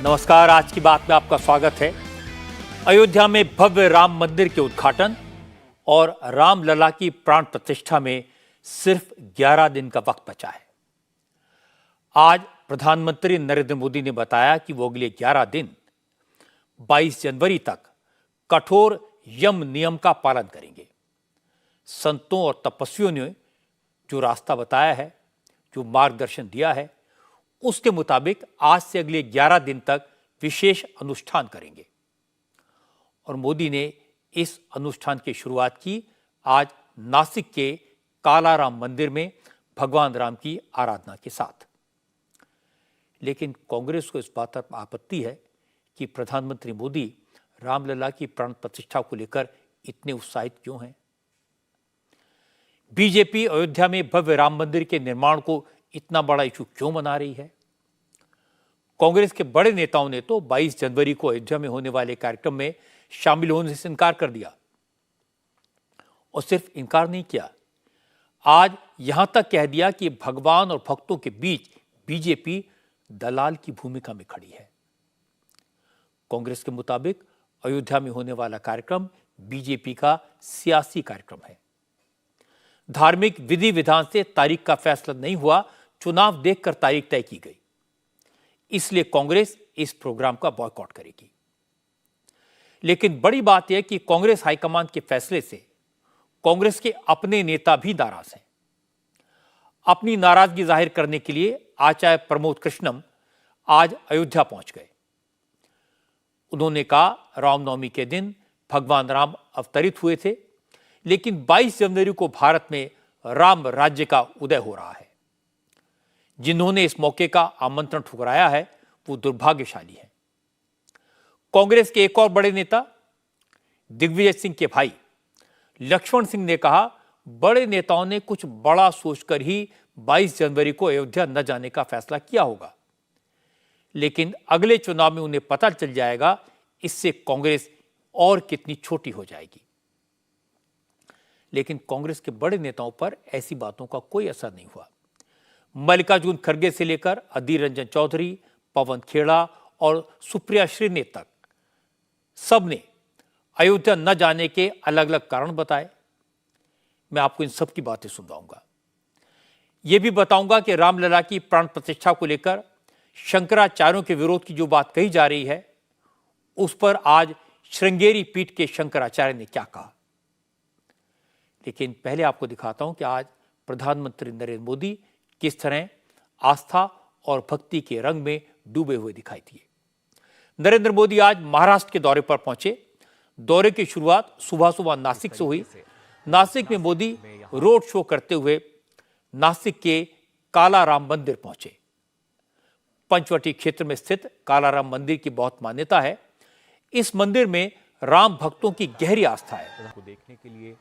नमस्कार, आज की बात में आपका स्वागत है। अयोध्या में भव्य राम मंदिर के उद्घाटन और रामलला की प्राण प्रतिष्ठा में सिर्फ 11 दिन का वक्त बचा है। आज प्रधानमंत्री नरेंद्र मोदी ने बताया कि वो अगले 11 दिन 22 जनवरी तक कठोर यम नियम का पालन करेंगे। संतों और तपस्वियों ने जो रास्ता बताया है, जो मार्गदर्शन दिया है, उसके मुताबिक आज से अगले 11 दिन तक विशेष अनुष्ठान करेंगे। और मोदी ने इस अनुष्ठान की शुरुआत की आज नासिक के कालाराम मंदिर में भगवान राम की आराधना के साथ। लेकिन कांग्रेस को इस बात पर आपत्ति है कि प्रधानमंत्री मोदी रामलला की प्राण प्रतिष्ठा को लेकर इतने उत्साहित क्यों हैं। बीजेपी अयोध्या में भव्य राम मंदिर के निर्माण को इतना बड़ा इशू क्यों मना रही है। कांग्रेस के बड़े नेताओं ने तो 22 जनवरी को अयोध्या में होने वाले कार्यक्रम में शामिल होने से इनकार कर दिया। और सिर्फ इनकार नहीं किया, आज यहां तक कह दिया कि भगवान और भक्तों के बीच बीजेपी दलाल की भूमिका में खड़ी है। कांग्रेस के मुताबिक अयोध्या में होने वाला कार्यक्रम बीजेपी का सियासी कार्यक्रम है। धार्मिक विधि विधान से तारीख का फैसला नहीं हुआ, चुनाव देखकर तारीख तय की गई, इसलिए कांग्रेस इस प्रोग्राम का बॉयकॉट करेगी। लेकिन बड़ी बात यह कि कांग्रेस हाईकमान के फैसले से कांग्रेस के अपने नेता भी नाराज हैं। अपनी नाराजगी जाहिर करने के लिए आचार्य प्रमोद कृष्णम आज अयोध्या पहुंच गए। उन्होंने कहा, रामनवमी के दिन भगवान राम अवतरित हुए थे, लेकिन 22 जनवरी को भारत में राम राज्य का उदय हो रहा है। जिन्होंने इस मौके का आमंत्रण ठुकराया है वो दुर्भाग्यशाली है। कांग्रेस के एक और बड़े नेता दिग्विजय सिंह के भाई लक्ष्मण सिंह ने कहा, बड़े नेताओं ने कुछ बड़ा सोचकर ही 22 जनवरी को अयोध्या न जाने का फैसला किया होगा, लेकिन अगले चुनाव में उन्हें पता चल जाएगा इससे कांग्रेस और कितनी छोटी हो जाएगी। लेकिन कांग्रेस के बड़े नेताओं पर ऐसी बातों का कोई असर नहीं हुआ। मल्लिकार्जुन खड़गे से लेकर अधीर रंजन चौधरी, पवन खेड़ा और सुप्रिया श्रीने तक सबने अयोध्या न जाने के अलग अलग कारण बताए। मैं आपको इन सब की बातें सुनाऊंगा। यह भी बताऊंगा कि रामलला की प्राण प्रतिष्ठा को लेकर शंकराचार्यों के विरोध की जो बात कही जा रही है, उस पर आज श्रृंगेरी पीठ के शंकराचार्य ने क्या कहा। लेकिन पहले आपको दिखाता हूं कि आज प्रधानमंत्री नरेंद्र मोदी किस तरह आस्था और भक्ति के रंग में डूबे हुए दिखाई दिए। नरेंद्र मोदी आज महाराष्ट्र के दौरे पर पहुंचे। दौरे की शुरुआत सुबह सुबह नासिक से हुई। नासिक में मोदी रोड शो करते हुए नासिक के कालाराम मंदिर पहुंचे। पंचवटी क्षेत्र में स्थित कालाराम मंदिर की बहुत मान्यता है। इस मंदिर में राम भक्तों की गहरी आस्था है। देखने के लिए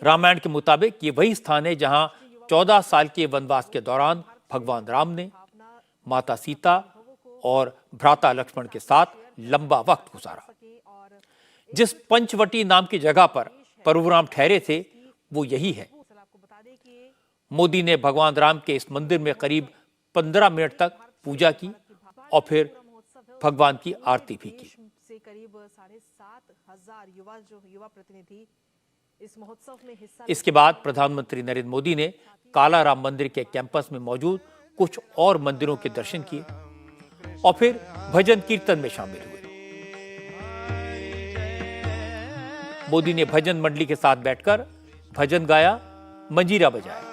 रामायण के मुताबिक ये वही स्थान है जहां 14 साल के वनवास के दौरान भगवान राम ने माता सीता और भ्राता लक्ष्मण के साथ लंबा वक्त गुजारा। जिस पंचवटी नाम की जगह पर प्रभु राम ठहरे थे वो यही है। मोदी ने भगवान राम के इस मंदिर में करीब 15 मिनट तक पूजा की और फिर भगवान की आरती भी की। करीब 7,500 युवा प्रतिनिधि इस महोत्सव में हिस्सा। इसके बाद प्रधानमंत्री नरेंद्र मोदी ने कालाराम मंदिर के कैंपस में मौजूद कुछ और मंदिरों के दर्शन किए और फिर भजन कीर्तन में शामिल हुए। मोदी ने भजन मंडली के साथ बैठकर भजन गाया, मंजीरा बजाया।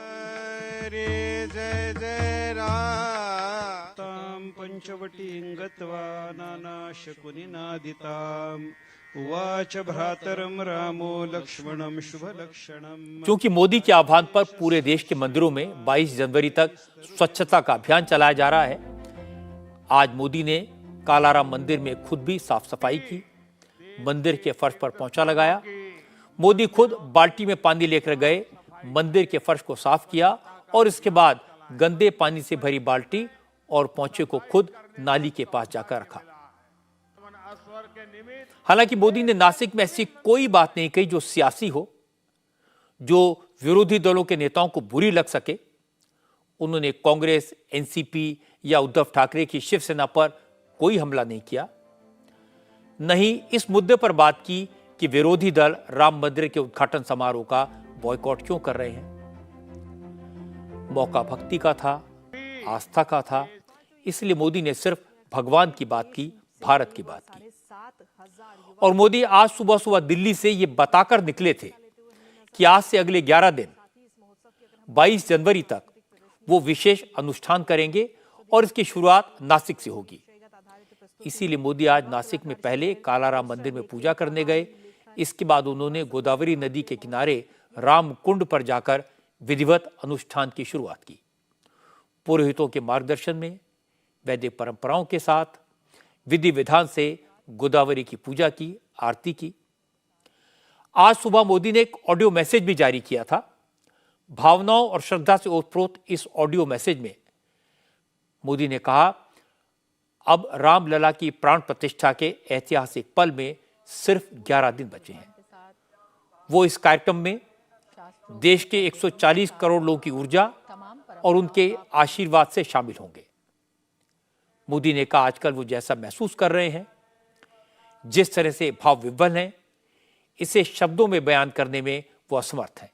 पंचवटीं गत्वा नानाशकुनिनादिताम् उवाच भ्रातरं रामो लक्ष्मणं शुभलक्षणम्। क्योंकि मोदी के आह्वान पर पूरे देश के मंदिरों में 22 जनवरी तक स्वच्छता का अभियान चलाया जा रहा है। आज मोदी ने कालाराम मंदिर में खुद भी साफ सफाई की, मंदिर के फर्श पर पोंछा लगाया। मोदी खुद बाल्टी में पानी लेकर गए, मंदिर के फर्श को साफ किया और इसके बाद गंदे पानी से भरी बाल्टी और पोंछे को खुद नाली के पास जाकर रखा। हालांकि मोदी ने नासिक में ऐसी कोई बात नहीं कही जो सियासी हो, जो विरोधी दलों के नेताओं को बुरी लग सके। उन्होंने कांग्रेस, एनसीपी या उद्धव ठाकरे की शिवसेना पर कोई हमला नहीं किया, नहीं इस मुद्दे पर बात की कि विरोधी दल राम मंदिर के उद्घाटन समारोह का बॉयकॉट क्यों कर रहे हैं। मौका भक्ति का था, आस्था का था, इसलिए मोदी ने सिर्फ भगवान की बात की, भारत की बात की। 7,500 और मोदी आज सुबह सुबह दिल्ली से ये बताकर निकले थे कि आज से अगले 11 दिन 22 जनवरी तक वो विशेष अनुष्ठान करेंगे और इसकी शुरुआत नासिक से होगी। इसीलिए मोदी आज नासिक में पहले कालाराम मंदिर में पूजा करने गए। इसके बाद उन्होंने गोदावरी नदी के किनारे राम कुंड पर जाकर विधिवत अनुष्ठान की शुरुआत की। पुरोहितों के मार्गदर्शन में वैदिक परंपराओं के साथ विधि विधान से गोदावरी की पूजा की, आरती की। आज सुबह मोदी ने एक ऑडियो मैसेज भी जारी किया था। भावनाओं और श्रद्धा से ओतप्रोत इस ऑडियो मैसेज में मोदी ने कहा, अब रामलला की प्राण प्रतिष्ठा के ऐतिहासिक पल में सिर्फ 11 दिन बचे हैं। वो इस कार्यक्रम में देश के 140 करोड़ लोगों की ऊर्जा और उनके आशीर्वाद से शामिल होंगे। मोदी ने कहा, आजकल वो जैसा महसूस कर रहे हैं, जिस तरह से भाव विह्वल हैं, इसे शब्दों में बयान करने में वो असमर्थ हैं।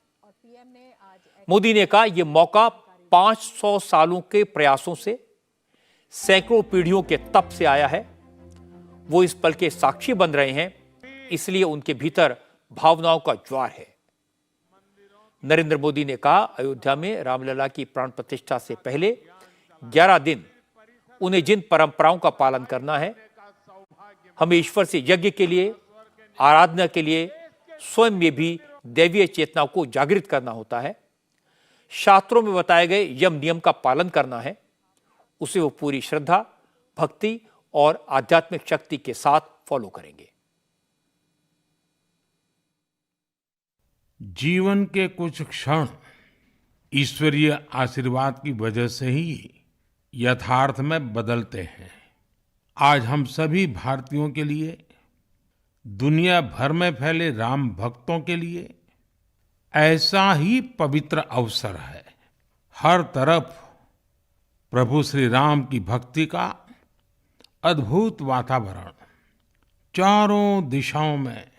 मोदी ने कहा, यह मौका 500 सालों के प्रयासों से, सैकड़ों पीढ़ियों के तप से आया है। वो इस पल के साक्षी बन रहे हैं, इसलिए उनके भीतर भावनाओं का ज्वार है। नरेंद्र मोदी ने कहा, अयोध्या में रामलला की प्राण प्रतिष्ठा से पहले 11 दिन उन्हें जिन परंपराओं का पालन करना है, हमें ईश्वर से यज्ञ के लिए, आराधना के लिए स्वयं में भी दैवीय चेतना को जागृत करना होता है। शास्त्रों में बताए गए यम नियम का पालन करना है। उसे वो पूरी श्रद्धा, भक्ति और आध्यात्मिक शक्ति के साथ फॉलो करेंगे। जीवन के कुछ क्षण ईश्वरीय आशीर्वाद की वजह से ही यथार्थ में बदलते हैं। आज हम सभी भारतीयों के लिए, दुनिया भर में फैले राम भक्तों के लिए ऐसा ही पवित्र अवसर है। हर तरफ प्रभु श्री राम की भक्ति का अद्भुत वातावरण, चारों दिशाओं में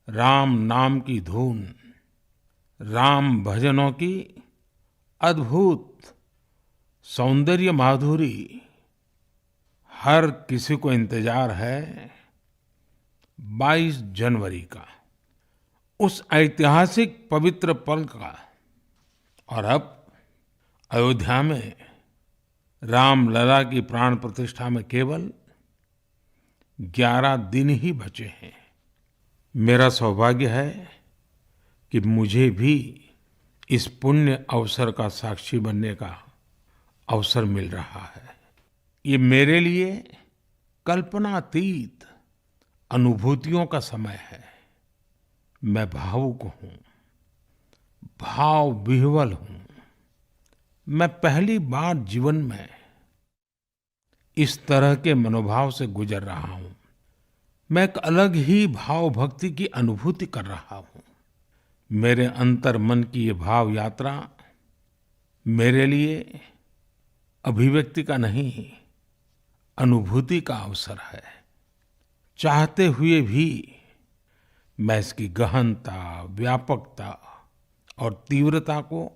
राम नाम की धुन, राम भजनों की अद्भुत सौंदर्य माधुरी। हर किसी को इंतजार है 22 जनवरी का, उस ऐतिहासिक पवित्र पल का। और अब अयोध्या में रामलला की प्राण प्रतिष्ठा में केवल 11 दिन ही बचे हैं। मेरा सौभाग्य है कि मुझे भी इस पुण्य अवसर का साक्षी बनने का अवसर मिल रहा है। ये मेरे लिए कल्पनातीत अनुभूतियों का समय है। मैं भावुक हूं, भाव विह्वल हूं। मैं पहली बार जीवन में इस तरह के मनोभाव से गुजर रहा हूं। मैं एक अलग ही भाव भक्ति की अनुभूति कर रहा हूं। मेरे अंतर मन की ये भाव यात्रा मेरे लिए अभिव्यक्ति का नहीं, अनुभूति का अवसर है। चाहते हुए भी मैं इसकी गहनता, व्यापकता और तीव्रता को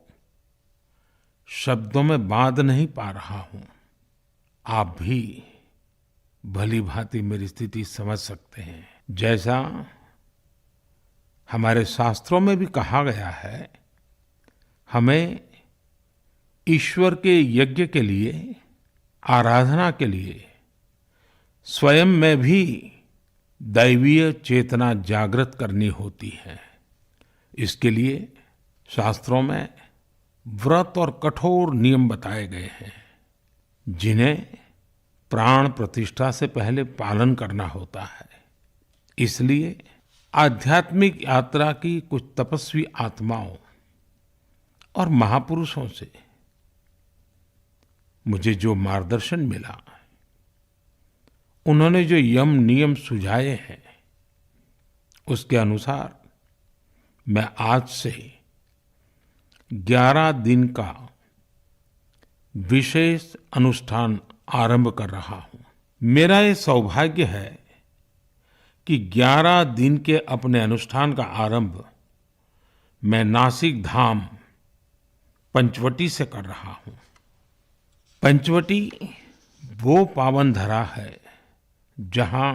शब्दों में बांध नहीं पा रहा हूं। आप भी भली भांति मेरी स्थिति समझ सकते हैं। जैसा हमारे शास्त्रों में भी कहा गया है, हमें ईश्वर के यज्ञ के लिए, आराधना के लिए स्वयं में भी दैवीय चेतना जागृत करनी होती है। इसके लिए शास्त्रों में व्रत और कठोर नियम बताए गए हैं, जिन्हें प्राण प्रतिष्ठा से पहले पालन करना होता है। इसलिए आध्यात्मिक यात्रा की कुछ तपस्वी आत्माओं और महापुरुषों से मुझे जो मार्गदर्शन मिला, उन्होंने जो यम नियम सुझाए हैं, उसके अनुसार मैं आज से 11 दिन का विशेष अनुष्ठान आरंभ कर रहा हूं। मेरा ये सौभाग्य है कि 11 दिन के अपने अनुष्ठान का आरंभ मैं नासिक धाम पंचवटी से कर रहा हूं। पंचवटी वो पावन धरा है जहां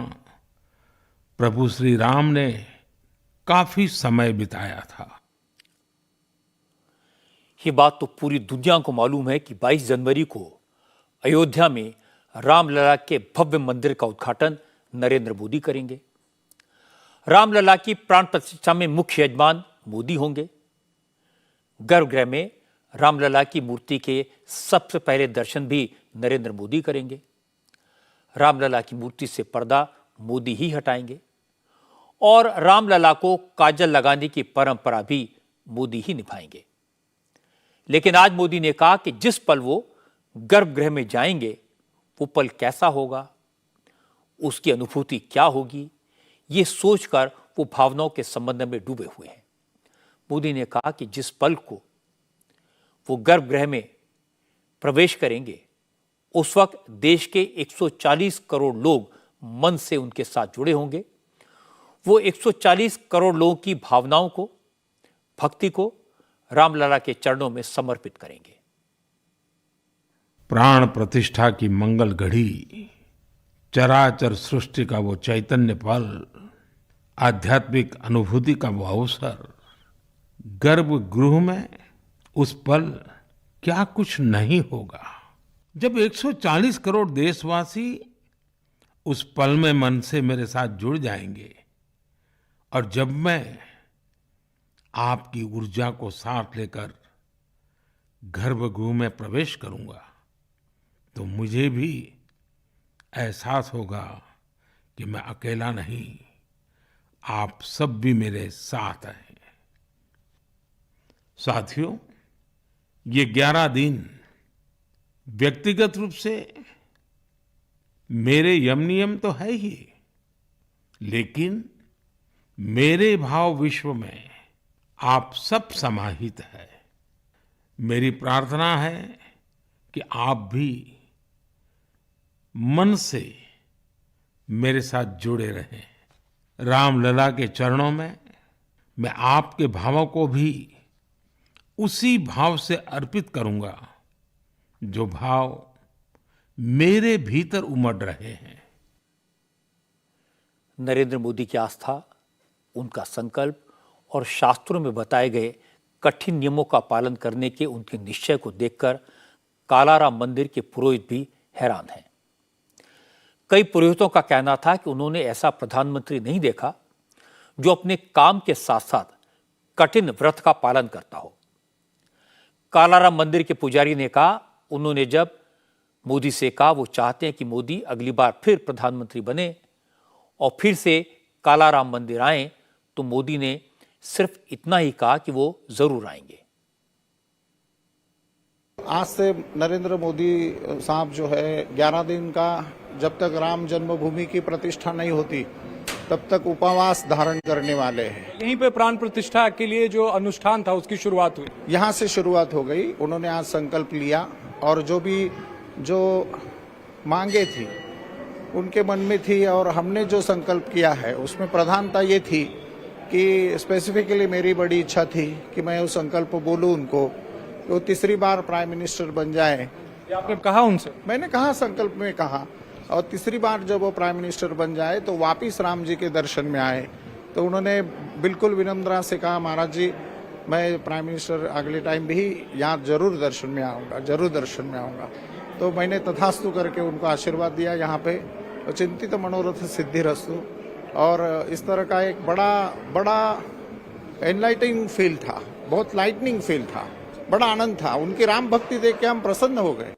प्रभु श्री राम ने काफी समय बिताया था। ये बात तो पूरी दुनिया को मालूम है कि 22 जनवरी को अयोध्या में रामलला के भव्य मंदिर का उद्घाटन नरेंद्र मोदी करेंगे। रामलला की प्राण प्रतिष्ठा में मुख्य यजमान मोदी होंगे। गर्भगृह में रामलला की मूर्ति के सबसे पहले दर्शन भी नरेंद्र मोदी करेंगे। रामलला की मूर्ति से पर्दा मोदी ही हटाएंगे और रामलला को काजल लगाने की परंपरा भी मोदी ही निभाएंगे। लेकिन आज मोदी ने कहा कि जिस पल वो गर्भगृह में जाएंगे वो पल कैसा होगा, उसकी अनुभूति क्या होगी, ये सोचकर वो भावनाओं के संबंध में डूबे हुए हैं। मोदी ने कहा कि जिस पल को वो गर्भगृह में प्रवेश करेंगे उस वक्त देश के 140 करोड़ लोग मन से उनके साथ जुड़े होंगे। वो 140 करोड़ लोगों की भावनाओं को, भक्ति को रामलला के चरणों में समर्पित करेंगे। प्राण प्रतिष्ठा की मंगल घड़ी, चराचर सृष्टि का वो चैतन्य पल, आध्यात्मिक अनुभूति का वो अवसर, गर्भगृह में उस पल क्या कुछ नहीं होगा। जब 140 करोड़ देशवासी उस पल में मन से मेरे साथ जुड़ जाएंगे और जब मैं आपकी ऊर्जा को साथ लेकर गर्भगृह में प्रवेश करूंगा तो मुझे भी एहसास होगा कि मैं अकेला नहीं, आप सब भी मेरे साथ हैं। साथियों, ये 11 दिन व्यक्तिगत रूप से मेरे यम नियम तो है ही, लेकिन मेरे भाव विश्व में आप सब समाहित है। मेरी प्रार्थना है कि आप भी मन से मेरे साथ जुड़े रहें। रामलला के चरणों में मैं आपके भावों को भी उसी भाव से अर्पित करूंगा जो भाव मेरे भीतर उमड़ रहे हैं। नरेंद्र मोदी की आस्था, उनका संकल्प और शास्त्रों में बताए गए कठिन नियमों का पालन करने के उनके निश्चय को देखकर कालाराम मंदिर के पुरोहित भी हैरान हैं। कई पुरोहितों का कहना था कि उन्होंने ऐसा प्रधानमंत्री नहीं देखा जो अपने काम के साथ साथ कठिन व्रत का पालन करता हो। कालाराम मंदिर के पुजारी ने कहा, उन्होंने जब मोदी से कहा वो चाहते हैं कि मोदी अगली बार फिर प्रधानमंत्री बने और फिर से कालाराम मंदिर आए, तो मोदी ने सिर्फ इतना ही कहा कि वो जरूर आएंगे। आज से नरेंद्र मोदी साहब जो है 11 दिन का, जब तक राम जन्मभूमि की प्रतिष्ठा नहीं होती तब तक उपवास धारण करने वाले हैं। यहीं पे प्राण प्रतिष्ठा के लिए जो अनुष्ठान था उसकी शुरुआत हुई, यहाँ से शुरुआत हो गई। उन्होंने आज संकल्प लिया और जो मांगे थी उनके मन में थी और हमने जो संकल्प किया है उसमें प्रधानता ये थी कि स्पेसिफिकली मेरी बड़ी इच्छा थी कि मैं उस संकल्प बोलूं उनको कि वो तीसरी बार प्राइम मिनिस्टर बन जाए। ये आपने कहा उनसे? मैंने कहा, संकल्प में कहा, और तीसरी बार जब वो प्राइम मिनिस्टर बन जाए तो वापिस राम जी के दर्शन में आए। तो उन्होंने बिल्कुल विनम्रता से कहा, महाराज जी मैं प्राइम मिनिस्टर अगले टाइम भी यहाँ जरूर दर्शन में आऊँगा, जरूर दर्शन में आऊँगा। तो मैंने तथास्तु करके उनको आशीर्वाद दिया यहाँ पे, चिंतित मनोरथ सिद्धिरस्तु। और इस तरह का एक बड़ा एनलाइटिंग फील था, बहुत लाइटनिंग फील था, बड़ा आनंद था। उनकी राम भक्ति देख के हम प्रसन्न हो गए।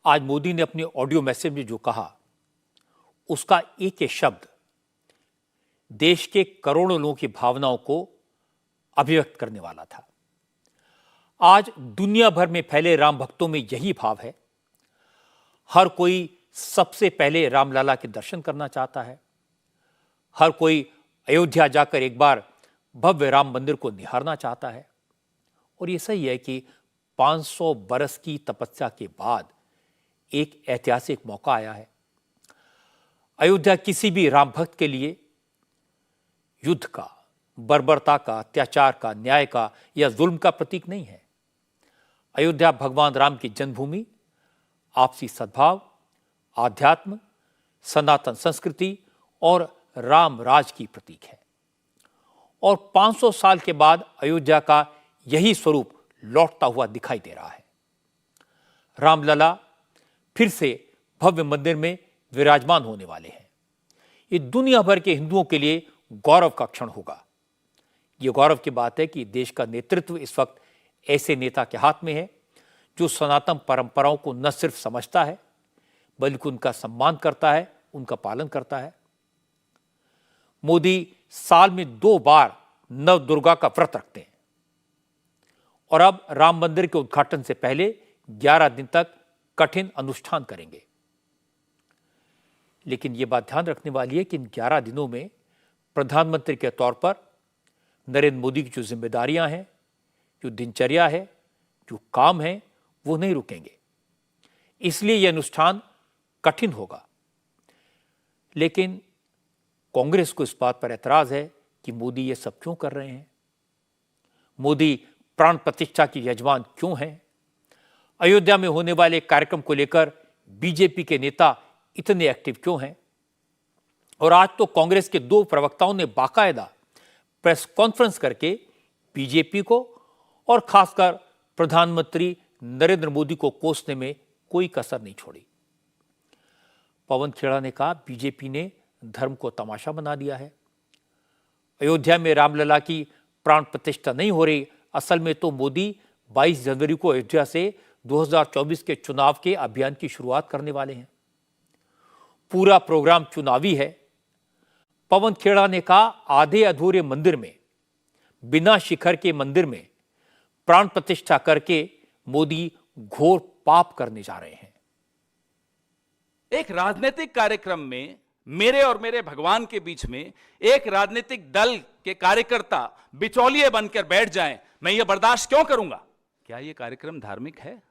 आज मोदी ने अपने ऑडियो मैसेज में जो कहा उसका एक एक शब्द देश के करोड़ों लोगों की भावनाओं को अभिव्यक्त करने वाला था। आज दुनिया भर में फैले राम भक्तों में यही भाव है। हर कोई सबसे पहले रामलला के दर्शन करना चाहता है। हर कोई अयोध्या जाकर एक बार भव्य राम मंदिर को निहारना चाहता है। और ये सही है कि 500 बरस की तपस्या के बाद एक ऐतिहासिक मौका आया है। अयोध्या किसी भी राम भक्त के लिए युद्ध का, बर्बरता का, अत्याचार का, न्याय का या जुल्म का प्रतीक नहीं है। अयोध्या भगवान राम की जन्मभूमि, आपसी सद्भाव, आध्यात्म, सनातन संस्कृति और राम राज की प्रतीक है। और 500 साल के बाद अयोध्या का यही स्वरूप लौटता हुआ दिखाई दे रहा है। रामलला फिर से भव्य मंदिर में विराजमान होने वाले हैं। ये दुनिया भर के हिंदुओं के लिए गौरव का क्षण होगा। ये गौरव की बात है कि देश का नेतृत्व इस वक्त ऐसे नेता के हाथ में है जो सनातन परंपराओं को न सिर्फ समझता है बल्कि उनका सम्मान करता है, उनका पालन करता है। मोदी साल में 2 बार नव दुर्गा का व्रत रखते हैं और अब राम मंदिर के उद्घाटन से पहले 11 दिन तक कठिन अनुष्ठान करेंगे। लेकिन यह बात ध्यान रखने वाली है कि इन 11 दिनों में प्रधानमंत्री के तौर पर नरेंद्र मोदी की जो जिम्मेदारियां हैं, जो दिनचर्या है, जो काम है, वो नहीं रुकेंगे। इसलिए यह अनुष्ठान कठिन होगा। लेकिन कांग्रेस को इस बात पर ऐतराज है कि मोदी ये सब क्यों कर रहे हैं, मोदी प्राण प्रतिष्ठा की यजमान क्यों हैं, अयोध्या में होने वाले कार्यक्रम को लेकर बीजेपी के नेता इतने एक्टिव क्यों हैं। और आज तो कांग्रेस के 2 प्रवक्ताओं ने बाकायदा प्रेस कॉन्फ्रेंस करके बीजेपी को और खासकर प्रधानमंत्री नरेंद्र मोदी को कोसने में कोई कसर नहीं छोड़ी। पवन खेड़ा ने कहा, बीजेपी ने धर्म को तमाशा बना दिया है। अयोध्या में रामलला की प्राण प्रतिष्ठा नहीं हो रही। असल में तो मोदी 22 जनवरी को अयोध्या से 2024 के चुनाव के अभियान की शुरुआत करने वाले हैं। पूरा प्रोग्राम चुनावी है। पवन खेड़ा ने कहा, आधे अधूरे मंदिर में, बिना शिखर के मंदिर में प्राण प्रतिष्ठा करके मोदी घोर पाप करने जा रहे हैं। एक राजनीतिक कार्यक्रम में मेरे और मेरे भगवान के बीच में एक राजनीतिक दल के कार्यकर्ता बिचौलिए बनकर बैठ जाएं, मैं यह बर्दाश्त क्यों करूंगा? क्या यह कार्यक्रम धार्मिक है?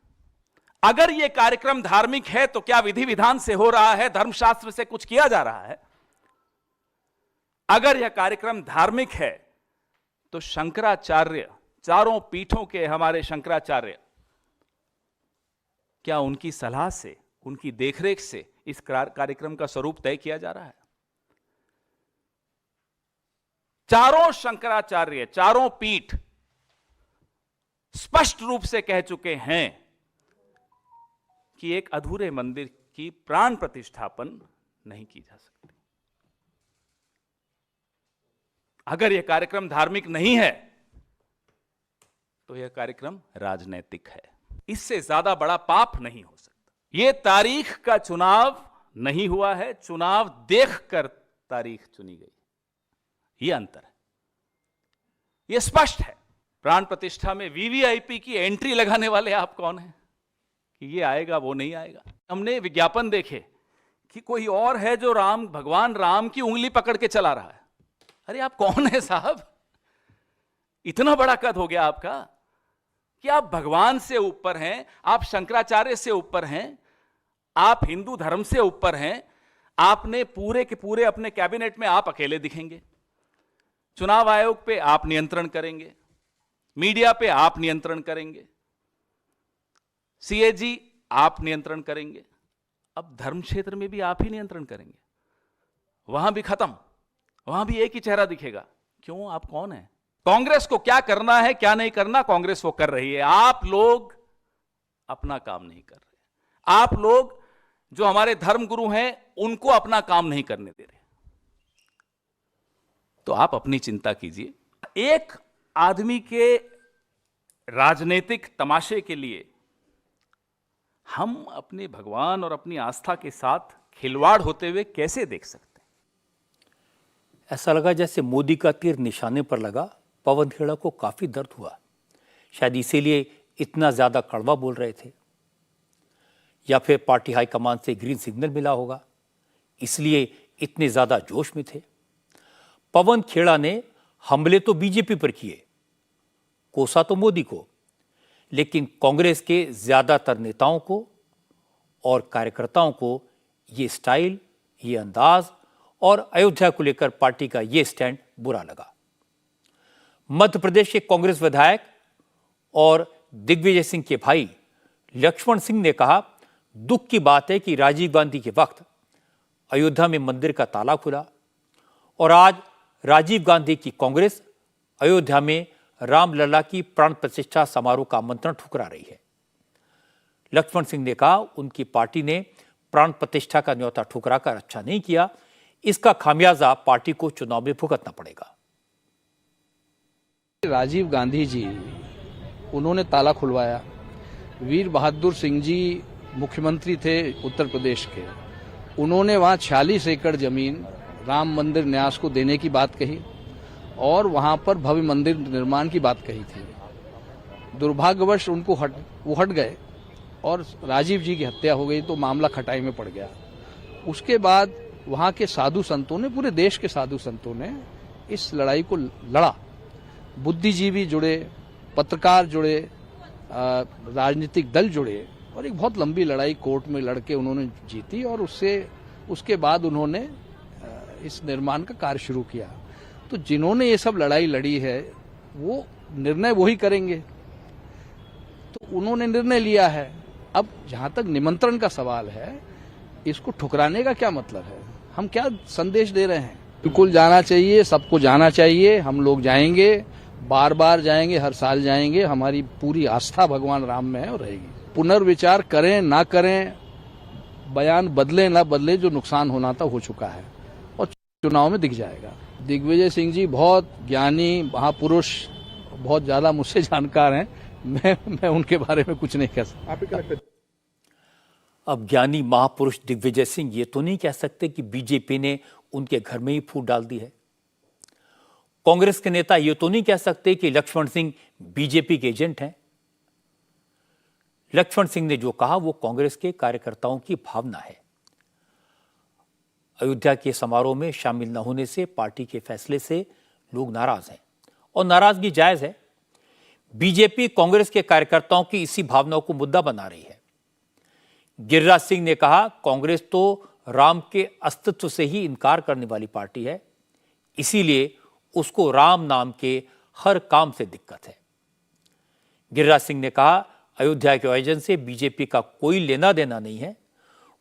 अगर यह कार्यक्रम धार्मिक है तो क्या विधि विधान से हो रहा है, धर्मशास्त्र से कुछ किया जा रहा है? अगर यह कार्यक्रम धार्मिक है तो शंकराचार्य, चारों पीठों के हमारे शंकराचार्य, क्या उनकी सलाह से, उनकी देखरेख से इस कार्यक्रम का स्वरूप तय किया जा रहा है? चारों शंकराचार्य, चारों पीठ स्पष्ट रूप से कह चुके हैं कि एक अधूरे मंदिर की प्राण प्रतिष्ठापन नहीं की जा सकती। अगर यह कार्यक्रम धार्मिक नहीं है तो यह कार्यक्रम राजनैतिक है। इससे ज्यादा बड़ा पाप नहीं हो सकता। यह तारीख का चुनाव नहीं हुआ है, चुनाव देखकर तारीख चुनी गई। यह अंतर है, यह स्पष्ट है। प्राण प्रतिष्ठा में वीवीआईपी की एंट्री लगाने वाले आप कौन हैं कि ये आएगा वो नहीं आएगा? हमने विज्ञापन देखे कि कोई और है जो भगवान राम की उंगली पकड़ के चला रहा है। अरे आप कौन है साहब? इतना बड़ा कद हो गया आपका कि आप भगवान से ऊपर हैं, आप शंकराचार्य से ऊपर हैं, आप हिंदू धर्म से ऊपर हैं। आपने पूरे के पूरे अपने कैबिनेट में आप अकेले दिखेंगे। चुनाव आयोग पे आप नियंत्रण करेंगे, मीडिया पे आप नियंत्रण करेंगे, सीएजी आप नियंत्रण करेंगे। अब धर्म क्षेत्र में भी आप ही नियंत्रण करेंगे। वहां भी खत्म, वहां भी एक ही चेहरा दिखेगा। क्यों? आप कौन है? कांग्रेस को क्या करना है, क्या नहीं करना, कांग्रेस वो कर रही है। आप लोग अपना काम नहीं कर रहे। आप लोग जो हमारे धर्मगुरु हैं उनको अपना काम नहीं करने दे रहे। तो आप अपनी चिंता कीजिए। एक आदमी के राजनीतिक तमाशे के लिए हम अपने भगवान और अपनी आस्था के साथ खिलवाड़ होते हुए कैसे देख सकते हैं? ऐसा लगा जैसे मोदी का तीर निशाने पर लगा। पवन खेड़ा को काफी दर्द हुआ। शायद इसीलिए इतना ज्यादा कड़वा बोल रहे थे, या फिर पार्टी हाईकमान से ग्रीन सिग्नल मिला होगा, इसलिए इतने ज्यादा जोश में थे। पवन खेड़ा ने हमले तो बीजेपी पर किए, कोसा तो मोदी को, लेकिन कांग्रेस के ज्यादातर नेताओं को और कार्यकर्ताओं को ये स्टाइल, ये अंदाज और अयोध्या को लेकर पार्टी का ये स्टैंड बुरा लगा। मध्य प्रदेश के कांग्रेस विधायक और दिग्विजय सिंह के भाई लक्ष्मण सिंह ने कहा, दुख की बात है कि राजीव गांधी के वक्त अयोध्या में मंदिर का ताला खुला और आज राजीव गांधी की कांग्रेस अयोध्या में रामलला की प्राण प्रतिष्ठा समारोह का आमंत्रण ठुकरा रही है। लक्ष्मण सिंह ने कहा, उनकी पार्टी ने प्राण प्रतिष्ठा का न्योता ठुकराकर अच्छा नहीं किया, इसका खामियाजा पार्टी को चुनाव में भुगतना पड़ेगा। राजीव गांधी जी उन्होंने ताला खुलवाया। वीर बहादुर सिंह जी मुख्यमंत्री थे उत्तर प्रदेश के, उन्होंने वहां 46 एकड़ जमीन राम मंदिर न्यास को देने की बात कही और वहां पर भव्य मंदिर निर्माण की बात कही थी। दुर्भाग्यवश उनको वो हट गए और राजीव जी की हत्या हो गई तो मामला खटाई में पड़ गया। उसके बाद वहां के साधु संतों ने, पूरे देश के साधु संतों ने इस लड़ाई को लड़ा। बुद्धिजीवी जुड़े, पत्रकार जुड़े, राजनीतिक दल जुड़े और एक बहुत लंबी लड़ाई कोर्ट में लड़के उन्होंने जीती और उसके बाद उन्होंने इस निर्माण का कार्य शुरू किया। तो जिन्होंने ये सब लड़ाई लड़ी है वो निर्णय वही करेंगे, तो उन्होंने निर्णय लिया है। अब जहां तक निमंत्रण का सवाल है, इसको ठुकराने का क्या मतलब है? हम क्या संदेश दे रहे हैं? बिल्कुल जाना चाहिए, सबको जाना चाहिए। हम लोग जाएंगे, बार बार जाएंगे, हर साल जाएंगे। हमारी पूरी आस्था भगवान राम में है और रहेगी। पुनर्विचार करें ना करें, बयान बदले ना बदले, जो नुकसान होना था हो चुका है और चुनाव में दिख जाएगा। दिग्विजय सिंह जी बहुत ज्ञानी महापुरुष, बहुत ज्यादा मुझसे जानकार हैं। मैं उनके बारे में कुछ नहीं कह सकता। अब ज्ञानी महापुरुष दिग्विजय सिंह ये तो नहीं कह सकते कि बीजेपी ने उनके घर में ही फूट डाल दी है। कांग्रेस के नेता ये तो नहीं कह सकते कि लक्ष्मण सिंह बीजेपी के एजेंट हैं। लक्ष्मण सिंह ने जो कहा वो कांग्रेस के कार्यकर्ताओं की भावना है। अयोध्या के समारोह में शामिल न होने से, पार्टी के फैसले से लोग नाराज हैं और नाराजगी जायज है। बीजेपी कांग्रेस के कार्यकर्ताओं की इसी भावना को मुद्दा बना रही है। गिरिराज सिंह ने कहा, कांग्रेस तो राम के अस्तित्व से ही इनकार करने वाली पार्टी है, इसीलिए उसको राम नाम के हर काम से दिक्कत है। गिरिराज सिंह ने कहा, अयोध्या के आयोजन से बीजेपी का कोई लेना देना नहीं है।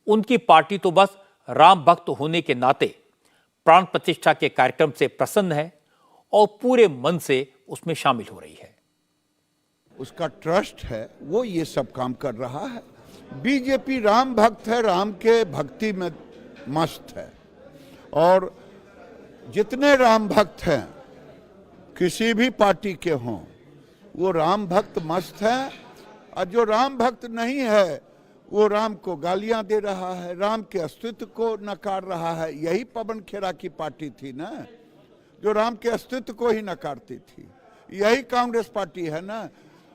उनकी पार्टी तो बस राम भक्त होने के नाते प्राण प्रतिष्ठा के कार्यक्रम से प्रसन्न है और पूरे मन से उसमें शामिल हो रही है। उसका ट्रस्ट है, वो ये सब काम कर रहा है। बीजेपी राम भक्त है, राम के भक्ति में मस्त है और जितने राम भक्त हैं किसी भी पार्टी के हों, वो राम भक्त मस्त है। और जो राम भक्त नहीं है वो राम को गालियां दे रहा है, राम के अस्तित्व को नकार रहा है। यही पवन खेरा की पार्टी थी ना, जो राम के अस्तित्व को ही नकारती थी। यही कांग्रेस पार्टी है ना,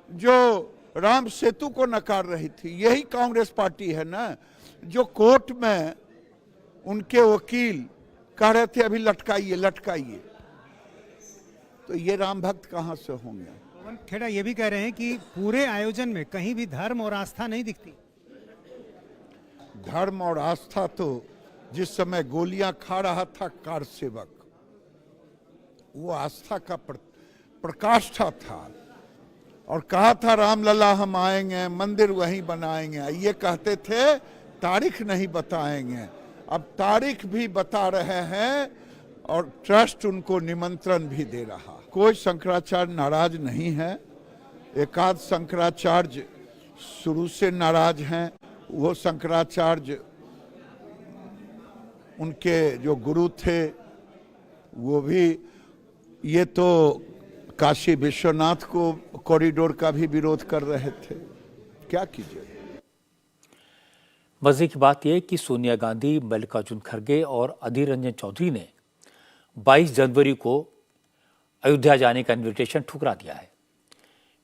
जो राम सेतु को नकार रही थी। यही कांग्रेस पार्टी है ना, जो कोर्ट में उनके वकील कह रहे थे अभी लटकाइए लटकाइए। तो ये राम भक्त कहां से होंगे? पवन खेड़ा ये भी कह रहे हैं कि पूरे आयोजन में कहीं भी धर्म और आस्था नहीं दिखती। धर्म और आस्था तो जिस समय गोलियां खा रहा था कार सेवक, वो आस्था का प्रकाष्ठा था और कहा था रामलला हम आएंगे, मंदिर वहीं बनाएंगे। ये कहते थे तारीख नहीं बताएंगे, अब तारीख भी बता रहे हैं और ट्रस्ट उनको निमंत्रण भी दे रहा। कोई शंकराचार्य नाराज नहीं है। एकाध शंकराचार्य शुरू से नाराज हैं। वो शंकराचार्य उनके जो गुरु थे वो भी, ये तो काशी विश्वनाथ को कॉरिडोर का भी विरोध कर रहे थे। क्या कीजिए। मजे की बात यह है कि सोनिया गांधी, मल्लिकार्जुन खड़गे और अधीर रंजन चौधरी ने 22 जनवरी को अयोध्या जाने का इन्विटेशन ठुकरा दिया है।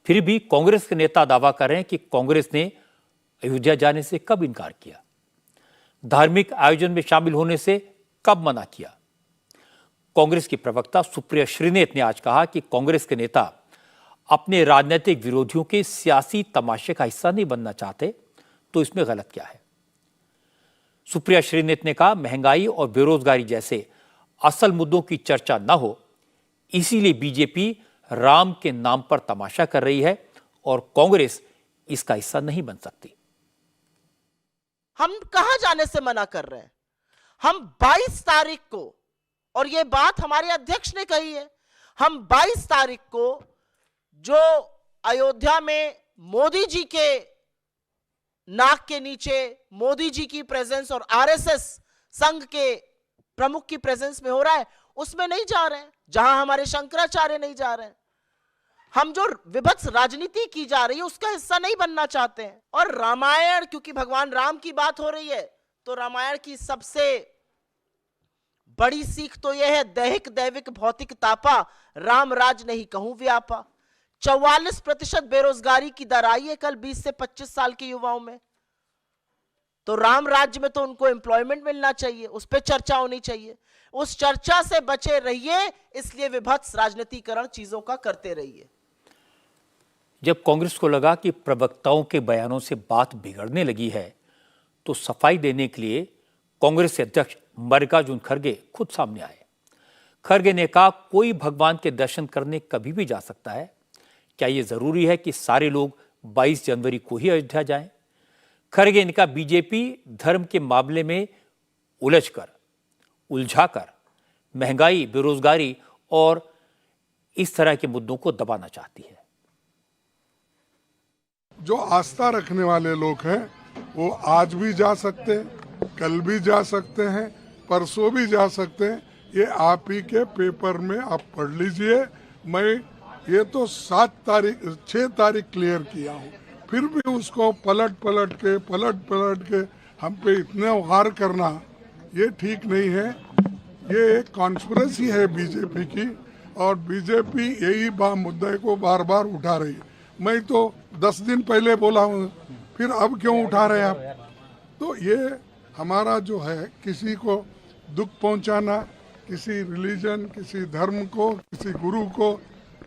फिर भी कांग्रेस के नेता दावा कर रहे हैं कि कांग्रेस ने अयोध्या जाने से कब इनकार किया, धार्मिक आयोजन में शामिल होने से कब मना किया। कांग्रेस की प्रवक्ता सुप्रिया श्रीनेत ने आज कहा कि कांग्रेस के नेता अपने राजनीतिक विरोधियों के सियासी तमाशे का हिस्सा नहीं बनना चाहते, तो इसमें गलत क्या है। सुप्रिया श्रीनेत ने कहा, महंगाई और बेरोजगारी जैसे असल मुद्दों की चर्चा न हो, इसीलिए बीजेपी राम के नाम पर तमाशा कर रही है और कांग्रेस इसका हिस्सा नहीं बन सकती। हम कहां जाने से मना कर रहे हैं? हम 22 तारीख को, और यह बात हमारे अध्यक्ष ने कही है, हम 22 तारीख को जो अयोध्या में मोदी जी के नाक के नीचे मोदी जी की प्रेजेंस और आरएसएस संघ के प्रमुख की प्रेजेंस में हो रहा है, उसमें नहीं जा रहे हैं, जहां हमारे शंकराचार्य नहीं जा रहे हैं। हम जो विभत्स राजनीति की जा रही है उसका हिस्सा नहीं बनना चाहते हैं। और रामायण, क्योंकि भगवान राम की बात हो रही है, तो रामायण की सबसे बड़ी सीख तो यह है, दैहिक दैविक भौतिक तापा, राम राज नहीं कहूं व्यापा। 44% बेरोजगारी की दर आई है कल 20 से 25 साल के युवाओं में। तो राम राज्य में तो उनको एम्प्लॉयमेंट मिलना चाहिए, उस पर चर्चा होनी चाहिए। उस चर्चा से बचे रहिए, इसलिए विभत्स राजनीतिकरण चीजों का करते रहिए। जब कांग्रेस को लगा कि प्रवक्ताओं के बयानों से बात बिगड़ने लगी है, तो सफाई देने के लिए कांग्रेस अध्यक्ष मल्लिकार्जुन खड़गे खुद सामने आए। खड़गे ने कहा, कोई भगवान के दर्शन करने कभी भी जा सकता है। क्या यह जरूरी है कि सारे लोग 22 जनवरी को ही अयोध्या जाएं? खड़गे ने कहा, बीजेपी धर्म के मामले में उलझाकर महंगाई, बेरोजगारी और इस तरह के मुद्दों को दबाना चाहती है। जो आस्था रखने वाले लोग हैं वो आज भी जा सकते हैं, कल भी जा सकते हैं, परसों भी जा सकते हैं। ये आप ही के पेपर में आप पढ़ लीजिए। मैं ये तो 6 तारीख क्लियर किया हूँ, फिर भी उसको पलट पलट के हम पे इतने वार करना ये ठीक नहीं है। ये एक कॉन्स्पिरेसी है बीजेपी की, और बीजेपी यही मुद्दे को बार बार उठा रही है। मैं तो 10 दिन पहले बोला हूँ, फिर अब क्यों उठा रहे हैं आप? तो ये हमारा जो है, किसी को दुख पहुंचाना, किसी रिलीजन, किसी धर्म को, किसी गुरु को,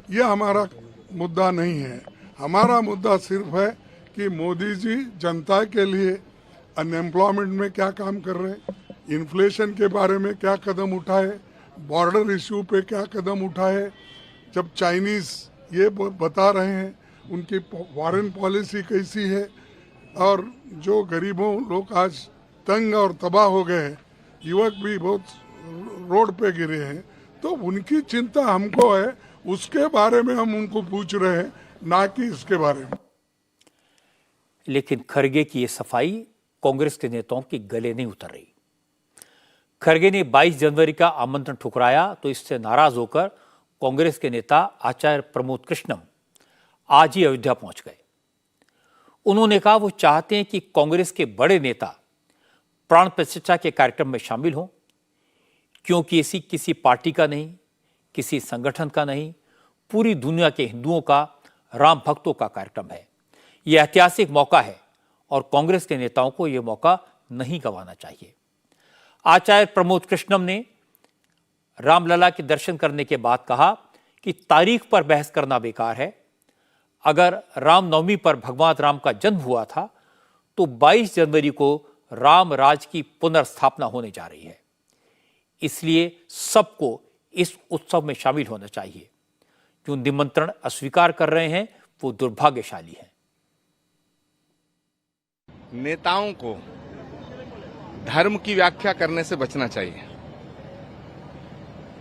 ये हमारा मुद्दा नहीं है। हमारा मुद्दा सिर्फ है कि मोदी जी जनता के लिए अनएम्प्लॉयमेंट में क्या काम कर रहे हैं, इन्फ्लेशन के बारे में क्या कदम उठाए, बॉर्डर इश्यू पे क्या कदम उठाए। जब चाइनीज ये बता रहे हैं उनकी फॉरेन पॉलिसी कैसी है, और जो गरीबों लोग आज तंग और तबाह हो गए हैं, युवक भी बहुत रोड पे गिरे हैं, तो उनकी चिंता हमको है, उसके बारे में हम उनको पूछ रहे हैं, ना कि इसके बारे में। लेकिन खड़गे की ये सफाई कांग्रेस के नेताओं के गले नहीं उतर रही। खड़गे ने 22 जनवरी का आमंत्रण ठुकराया, तो इससे नाराज होकर कांग्रेस के नेता आचार्य प्रमोद कृष्णम आज ही अयोध्या पहुंच गए। उन्होंने कहा, वो चाहते हैं कि कांग्रेस के बड़े नेता प्राण प्रतिष्ठा के कार्यक्रम में शामिल हों, क्योंकि ऐसी किसी पार्टी का नहीं, किसी संगठन का नहीं, पूरी दुनिया के हिंदुओं का, राम भक्तों का कार्यक्रम है। यह ऐतिहासिक मौका है और कांग्रेस के नेताओं को यह मौका नहीं गंवाना चाहिए। आचार्य प्रमोद कृष्णम ने रामलला के दर्शन करने के बाद कहा कि तारीख पर बहस करना बेकार है। अगर रामनवमी पर भगवान राम का जन्म हुआ था, तो 22 जनवरी को राम राज की पुनर्स्थापना होने जा रही है। इसलिए सबको इस उत्सव में शामिल होना चाहिए। जो निमंत्रण अस्वीकार कर रहे हैं वो दुर्भाग्यशाली हैं। नेताओं को धर्म की व्याख्या करने से बचना चाहिए।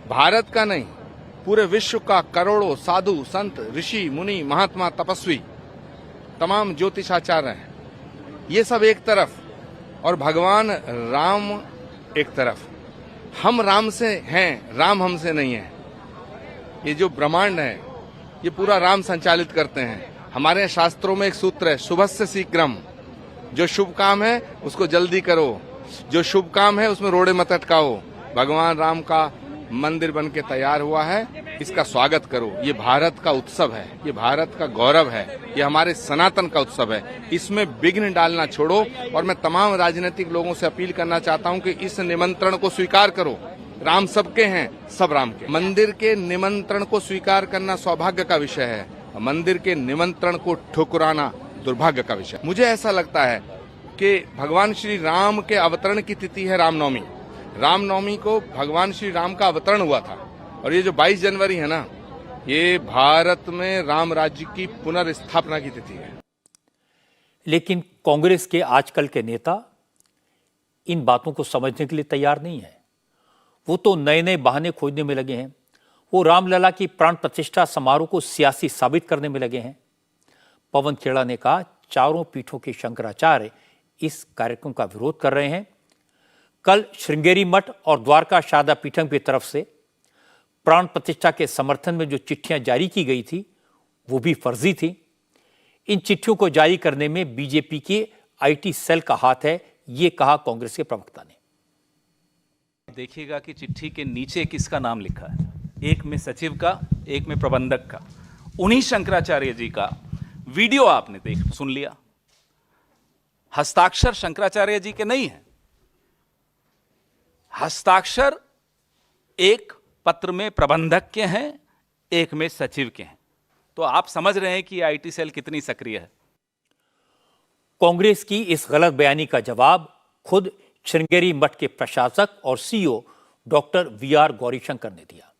भारत का नहीं, पूरे विश्व का करोड़ों साधु, संत, ऋषि, मुनि, महात्मा, तपस्वी, तमाम ज्योतिषाचार्य हैं, ये सब एक तरफ और भगवान राम एक तरफ। हम राम से हैं, राम हमसे नहीं है। ये जो ब्रह्मांड है ये पूरा राम संचालित करते हैं। हमारे शास्त्रों में एक सूत्र है, शुभस्य शीघ्रम। जो शुभ काम है उसको जल्दी करो, जो शुभ काम है उसमें रोड़े मत अटकाओ। भगवान राम का मंदिर बन के तैयार हुआ है, इसका स्वागत करो। ये भारत का उत्सव है, ये भारत का गौरव है, ये हमारे सनातन का उत्सव है। इसमें विघ्न डालना छोड़ो। और मैं तमाम राजनीतिक लोगों से अपील करना चाहता हूं कि इस निमंत्रण को स्वीकार करो। राम सबके हैं, सब राम के। मंदिर के निमंत्रण को स्वीकार करना सौभाग्य का विषय है, मंदिर के निमंत्रण को ठुकराना दुर्भाग्य का विषय। मुझे ऐसा लगता है कि भगवान श्री राम के अवतरण की तिथि है रामनवमी। रामनवमी को भगवान श्री राम का अवतरण हुआ था और ये जो 22 जनवरी है ना, ये भारत में राम राज्य की पुनर्स्थापना की तिथि है। लेकिन कांग्रेस के आजकल के नेता इन बातों को समझने के लिए तैयार नहीं है। वो तो नए नए बहाने खोजने में लगे हैं। वो रामलला की प्राण प्रतिष्ठा समारोह को सियासी साबित करने में लगे हैं। पवन खेड़ा ने कहा, चारों पीठों के शंकराचार्य इस कार्यक्रम का विरोध कर रहे हैं। कल श्रृंगेरी मठ और द्वारका शारदा पीठम की तरफ से प्राण प्रतिष्ठा के समर्थन में जो चिट्ठियां जारी की गई थी वो भी फर्जी थी। इन चिट्ठियों को जारी करने में बीजेपी के आईटी सेल का हाथ है, ये कहा कांग्रेस के प्रवक्ता ने। देखिएगा कि चिट्ठी के नीचे किसका नाम लिखा है, एक में सचिव का, एक में प्रबंधक का। उन्हीं शंकराचार्य जी का वीडियो आपने सुन लिया। हस्ताक्षर शंकराचार्य जी के नहीं है। हस्ताक्षर एक पत्र में प्रबंधक के हैं, एक में सचिव के हैं। तो आप समझ रहे हैं कि आईटी सेल कितनी सक्रिय है। कांग्रेस की इस गलत बयानी का जवाब खुद श्रृंगेरी मठ के प्रशासक और सीईओ डॉक्टर वीआर गौरीशंकर ने दिया।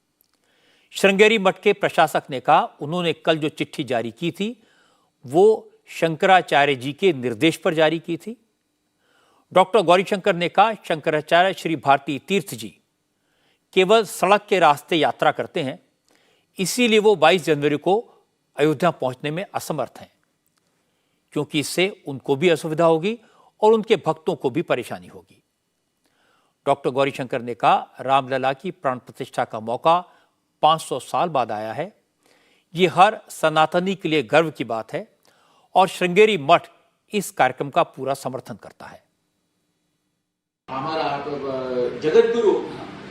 श्रृंगेरी मठ के प्रशासक ने कहा, उन्होंने कल जो चिट्ठी जारी की थी वो शंकराचार्य जी के निर्देश पर जारी की थी। डॉक्टर गौरीशंकर ने कहा, शंकराचार्य श्री भारती तीर्थ जी केवल सड़क के रास्ते यात्रा करते हैं, इसीलिए वो 22 जनवरी को अयोध्या पहुंचने में असमर्थ हैं, क्योंकि इससे उनको भी असुविधा होगी और उनके भक्तों को भी परेशानी होगी। डॉक्टर गौरीशंकर ने कहा, रामलला की प्राण प्रतिष्ठा का मौका 500 साल बाद आया है। ये हर सनातनी के लिए गर्व की बात है और श्रृंगेरी मठ इस कार्यक्रम का पूरा समर्थन करता है। हमारा जगत गुरु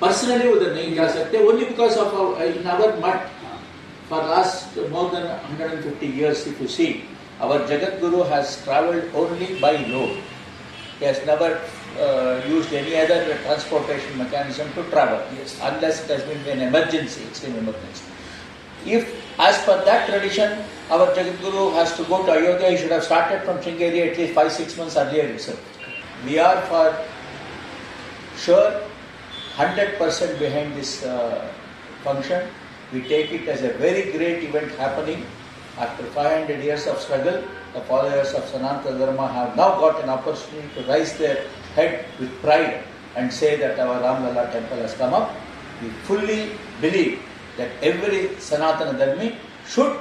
पर्सनली उधर नहीं जा सकते, only because of in our मठ for last more than 150 years if you see, our Jagat Guru has travelled only by road. He has never used any other transportation mechanism to travel, unless it has been an emergency, extreme emergency. If, as per that tradition, our Jagat Guru has to go to Ayodhya, he should have started from Sringeri at least 5-6 months earlier itself. We are for sure 100% behind this function. We take it as a very great event happening. After 500 years of struggle, the followers of Sanatana Dharma have now got an opportunity to raise their head with pride and say that our Ramlala temple has come up. We fully believe that every Sanatana Dharmi should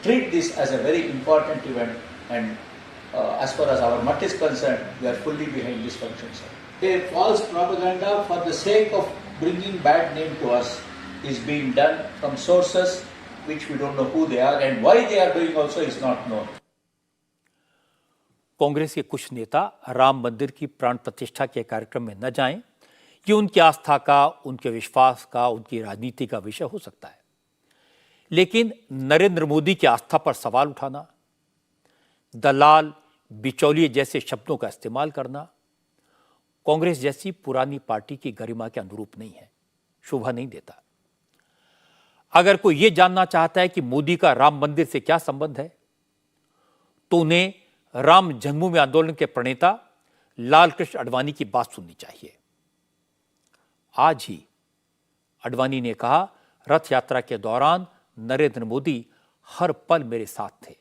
treat this as a very important event, and as far as our Math is concerned, we are fully behind this function, sir. A false propaganda for the sake of bringing bad name to us is being done from sources which we don't know who they are, and why they are doing also is not known. Congress के कुछ नेता राम मंदिर की प्राण प्रतिष्ठा के कार्यक्रम में न जाएं, ये उनकी आस्था का, उनके विश्वास का, उनकी राजनीति का विषय हो सकता है। लेकिन नरेंद्र मोदी की आस्था पर सवाल उठाना, दलाल, बिचौलिए जैसे शब्दों का इस्तेमाल करना कांग्रेस जैसी पुरानी पार्टी की गरिमा के अनुरूप नहीं है, शोभा नहीं देता। अगर कोई यह जानना चाहता है कि मोदी का राम मंदिर से क्या संबंध है, तो उन्हें राम जन्मभूमि आंदोलन के प्रणेता लाल कृष्ण आडवाणी की बात सुननी चाहिए। आज ही आडवाणी ने कहा, रथ यात्रा के दौरान नरेंद्र मोदी हर पल मेरे साथ थे।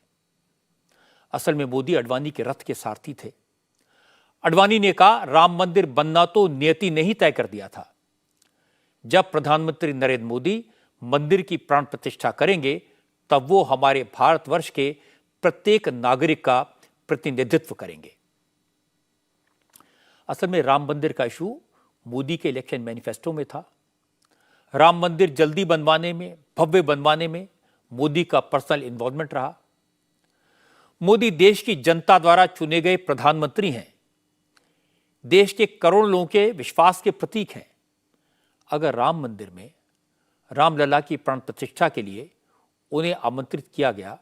असल में मोदी आडवाणी के रथ के सारथी थे। आडवाणी ने कहा, राम मंदिर बनना तो नियति ने ही तय कर दिया था। जब प्रधानमंत्री नरेंद्र मोदी मंदिर की प्राण प्रतिष्ठा करेंगे, तब वो हमारे भारतवर्ष के प्रत्येक नागरिक का प्रतिनिधित्व करेंगे। असल में राम मंदिर का इशू मोदी के इलेक्शन मैनिफेस्टो में था। राम मंदिर जल्दी बनवाने में, भव्य बनवाने में मोदी का पर्सनल इन्वॉल्वमेंट रहा। मोदी देश की जनता द्वारा चुने गए प्रधानमंत्री हैं, देश के करोड़ों लोगों के विश्वास के प्रतीक हैं। अगर राम मंदिर में रामलला की प्राण प्रतिष्ठा के लिए उन्हें आमंत्रित किया गया,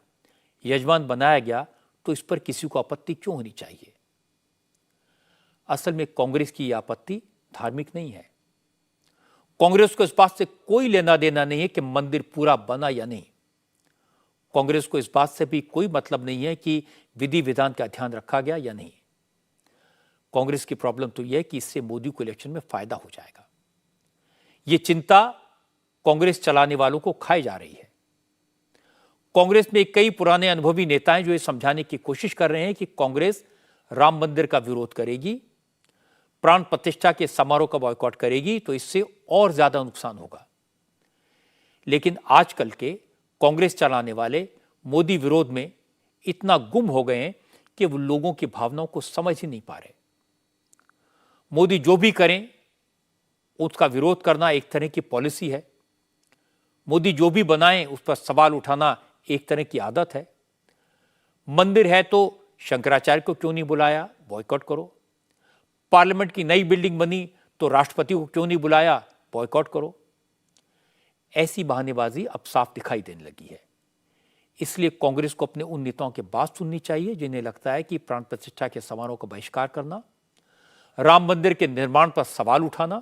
यजमान बनाया गया, तो इस पर किसी को आपत्ति क्यों होनी चाहिए? असल में कांग्रेस की यह आपत्ति धार्मिक नहीं है। कांग्रेस को इस बात से कोई लेना देना नहीं है कि मंदिर पूरा बना या नहीं। कांग्रेस को इस बात से भी कोई मतलब नहीं है कि विधि विधान का ध्यान रखा गया या नहीं। कांग्रेस की प्रॉब्लम तो यह है कि इससे मोदी को इलेक्शन में फायदा हो जाएगा। ये चिंता कांग्रेस चलाने वालों को खाई जा रही है। कांग्रेस में कई पुराने अनुभवी नेता हैं जो ये समझाने की कोशिश कर रहे हैं कि कांग्रेस राम मंदिर का विरोध करेगी, प्राण प्रतिष्ठा के समारोह का बॉयकॉट करेगी तो इससे और ज्यादा नुकसान होगा। लेकिन आजकल के कांग्रेस चलाने वाले मोदी विरोध में इतना गुम हो गए हैं कि वो लोगों की भावनाओं को समझ ही नहीं पा रहे। मोदी जो भी करें उसका विरोध करना एक तरह की पॉलिसी है। मोदी जो भी बनाएं उस पर सवाल उठाना एक तरह की आदत है। मंदिर है तो शंकराचार्य को क्यों नहीं बुलाया, बॉयकॉट करो। पार्लियामेंट की नई बिल्डिंग बनी तो राष्ट्रपति को क्यों नहीं बुलाया, बॉयकॉट करो। ऐसी बहानेबाजी अब साफ दिखाई देने लगी है। इसलिए कांग्रेस को अपने उन नेताओं की बात सुननी चाहिए जिन्हें लगता है कि प्राण प्रतिष्ठा के समारोह का बहिष्कार करना, राम मंदिर के निर्माण पर सवाल उठाना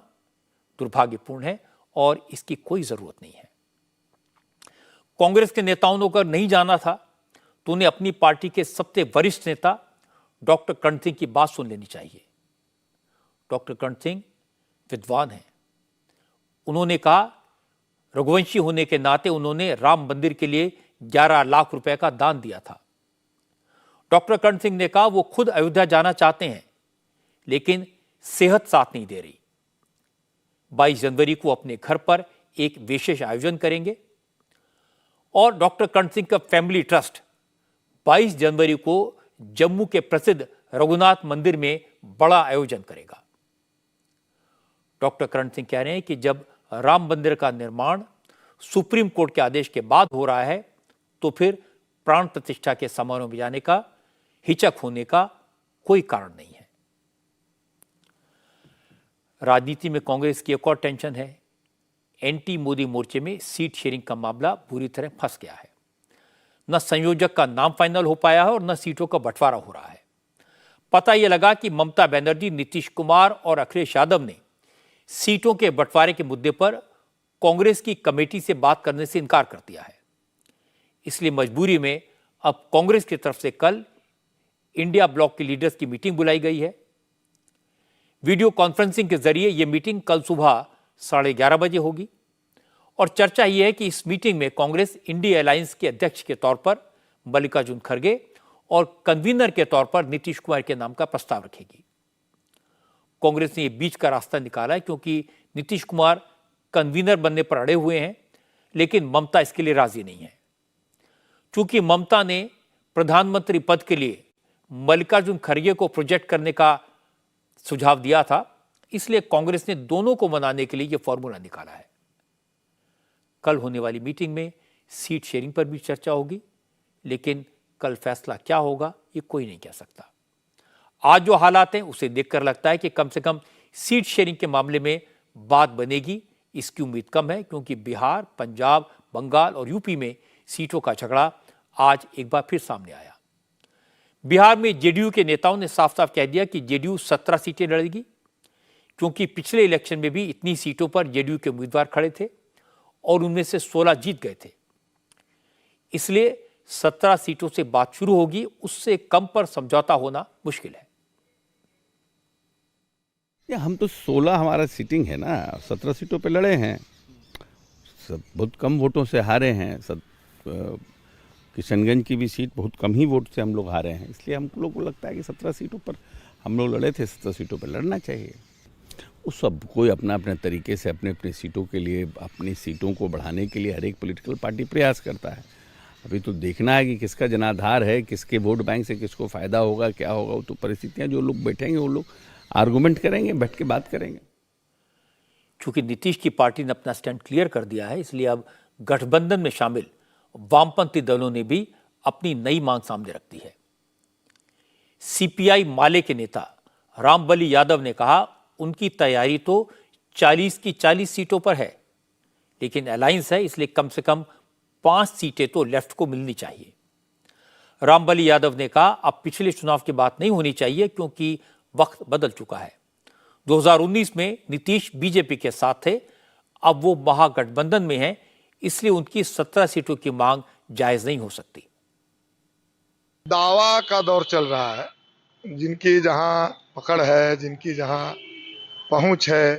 दुर्भाग्यपूर्ण है और इसकी कोई जरूरत नहीं है। कांग्रेस के नेताओं ने अगर नहीं जाना था तो उन्हें अपनी पार्टी के सबसे वरिष्ठ नेता डॉक्टर कर्ण सिंह की बात सुन लेनी चाहिए। डॉक्टर कर्ण सिंह विद्वान हैं। उन्होंने कहा रघुवंशी होने के नाते उन्होंने राम मंदिर के लिए 11 लाख रुपए का दान दिया था। डॉक्टर कर्ण सिंह ने कहा वो खुद अयोध्या जाना चाहते हैं लेकिन सेहत साथ नहीं दे रही। 22 जनवरी को अपने घर पर एक विशेष आयोजन करेंगे और डॉक्टर कर्ण सिंह का फैमिली ट्रस्ट 22 जनवरी को जम्मू के प्रसिद्ध रघुनाथ मंदिर में बड़ा आयोजन करेगा। डॉक्टर कर्ण सिंह कह रहे हैं कि जब राम मंदिर का निर्माण सुप्रीम कोर्ट के आदेश के बाद हो रहा है तो फिर प्राण प्रतिष्ठा के समारोह में जाने का हिचक होने का कोई कारण नहीं है। राजनीति में कांग्रेस की एक और टेंशन है। एंटी मोदी मोर्चे में सीट शेयरिंग का मामला बुरी तरह फंस गया है। न संयोजक का नाम फाइनल हो पाया है और न सीटों का बंटवारा हो रहा है। पता यह लगा कि ममता बनर्जी, नीतीश कुमार और अखिलेश यादव ने सीटों के बंटवारे के मुद्दे पर कांग्रेस की कमेटी से बात करने से इनकार कर दिया है। इसलिए मजबूरी में अब कांग्रेस की तरफ से कल इंडिया ब्लॉक के लीडर्स की मीटिंग बुलाई गई है। वीडियो कॉन्फ्रेंसिंग के जरिए यह मीटिंग कल सुबह 11:30 बजे होगी और चर्चा यह है कि इस मीटिंग में कांग्रेस इंडिया अलायंस के अध्यक्ष के तौर पर मल्लिकार्जुन खड़गे और कन्वीनर के तौर पर नीतीश कुमार के नाम का प्रस्ताव रखेगी। कांग्रेस ने यह बीच का रास्ता निकाला है क्योंकि नीतीश कुमार कन्वीनर बनने पर अड़े हुए हैं लेकिन ममता इसके लिए राजी नहीं है। चूंकि ममता ने प्रधानमंत्री पद के लिए मल्लिकार्जुन खड़गे को प्रोजेक्ट करने का सुझाव दिया था, इसलिए कांग्रेस ने दोनों को मनाने के लिए यह फॉर्मूला निकाला है। कल होने वाली मीटिंग में सीट शेयरिंग पर भी चर्चा होगी लेकिन कल फैसला क्या होगा ये कोई नहीं कह सकता। आज जो हालात हैं उसे देखकर लगता है कि कम से कम सीट शेयरिंग के मामले में बात बनेगी। इसकी उम्मीद कम है क्योंकि बिहार, पंजाब, बंगाल और यूपी में सीटों का झगड़ा आज एक बार फिर सामने आया। बिहार में जेडीयू के नेताओं ने साफ साफ कह दिया कि जेडीयू 17 सीटें लड़ेगी क्योंकि पिछले इलेक्शन में भी इतनी सीटों पर जेडीयू के उम्मीदवार खड़े थे और उनमें से 16 जीत गए थे। इसलिए 17 सीटों से बात शुरू होगी, उससे कम पर समझौता होना मुश्किल है। हम तो 16 हमारा सीटिंग है ना, 17 सीटों पे लड़े हैं, सब बहुत कम वोटों से हारे हैं। किशनगंज की भी सीट बहुत कम ही वोट से हम लोग हारे हैं। इसलिए हम लोग को लगता है कि 17 सीटों पर हम लोग लड़े थे, 17 सीटों पर लड़ना चाहिए। उस सब कोई अपना अपने तरीके से अपने अपने सीटों के लिए, अपनी सीटों को बढ़ाने के लिए हर एक पॉलिटिकल पार्टी प्रयास करता है। अभी तो देखना है कि किसका जनाधार है, किसके वोट बैंक से किसको फायदा होगा, क्या होगा। वो तो परिस्थितियां, जो लोग बैठेंगे वो लोग आर्गुमेंट करेंगे, बैठ के बात करेंगे। चूंकि नीतीश की पार्टी ने अपना स्टैंड क्लियर कर दिया है, इसलिए अब गठबंधन में शामिल वामपंथी दलों ने भी अपनी नई मांग सामने रख दी है। सीपीआई माले के नेता रामबली यादव ने कहा उनकी तैयारी तो 40 की 40 सीटों पर है, लेकिन अलायंस है इसलिए कम से कम 5 सीटें तो लेफ्ट को मिलनी चाहिए। रामबली यादव ने कहा अब पिछले चुनाव की बात नहीं होनी चाहिए क्योंकि वक्त बदल चुका है। 2019 में नीतीश बीजेपी के साथ थे, अब वो महागठबंधन में हैं, इसलिए उनकी 17 सीटों की मांग जायज नहीं हो सकती। दावा का दौर चल रहा है। जिनकी जहां पकड़ है, जिनकी जहां पहुंच है,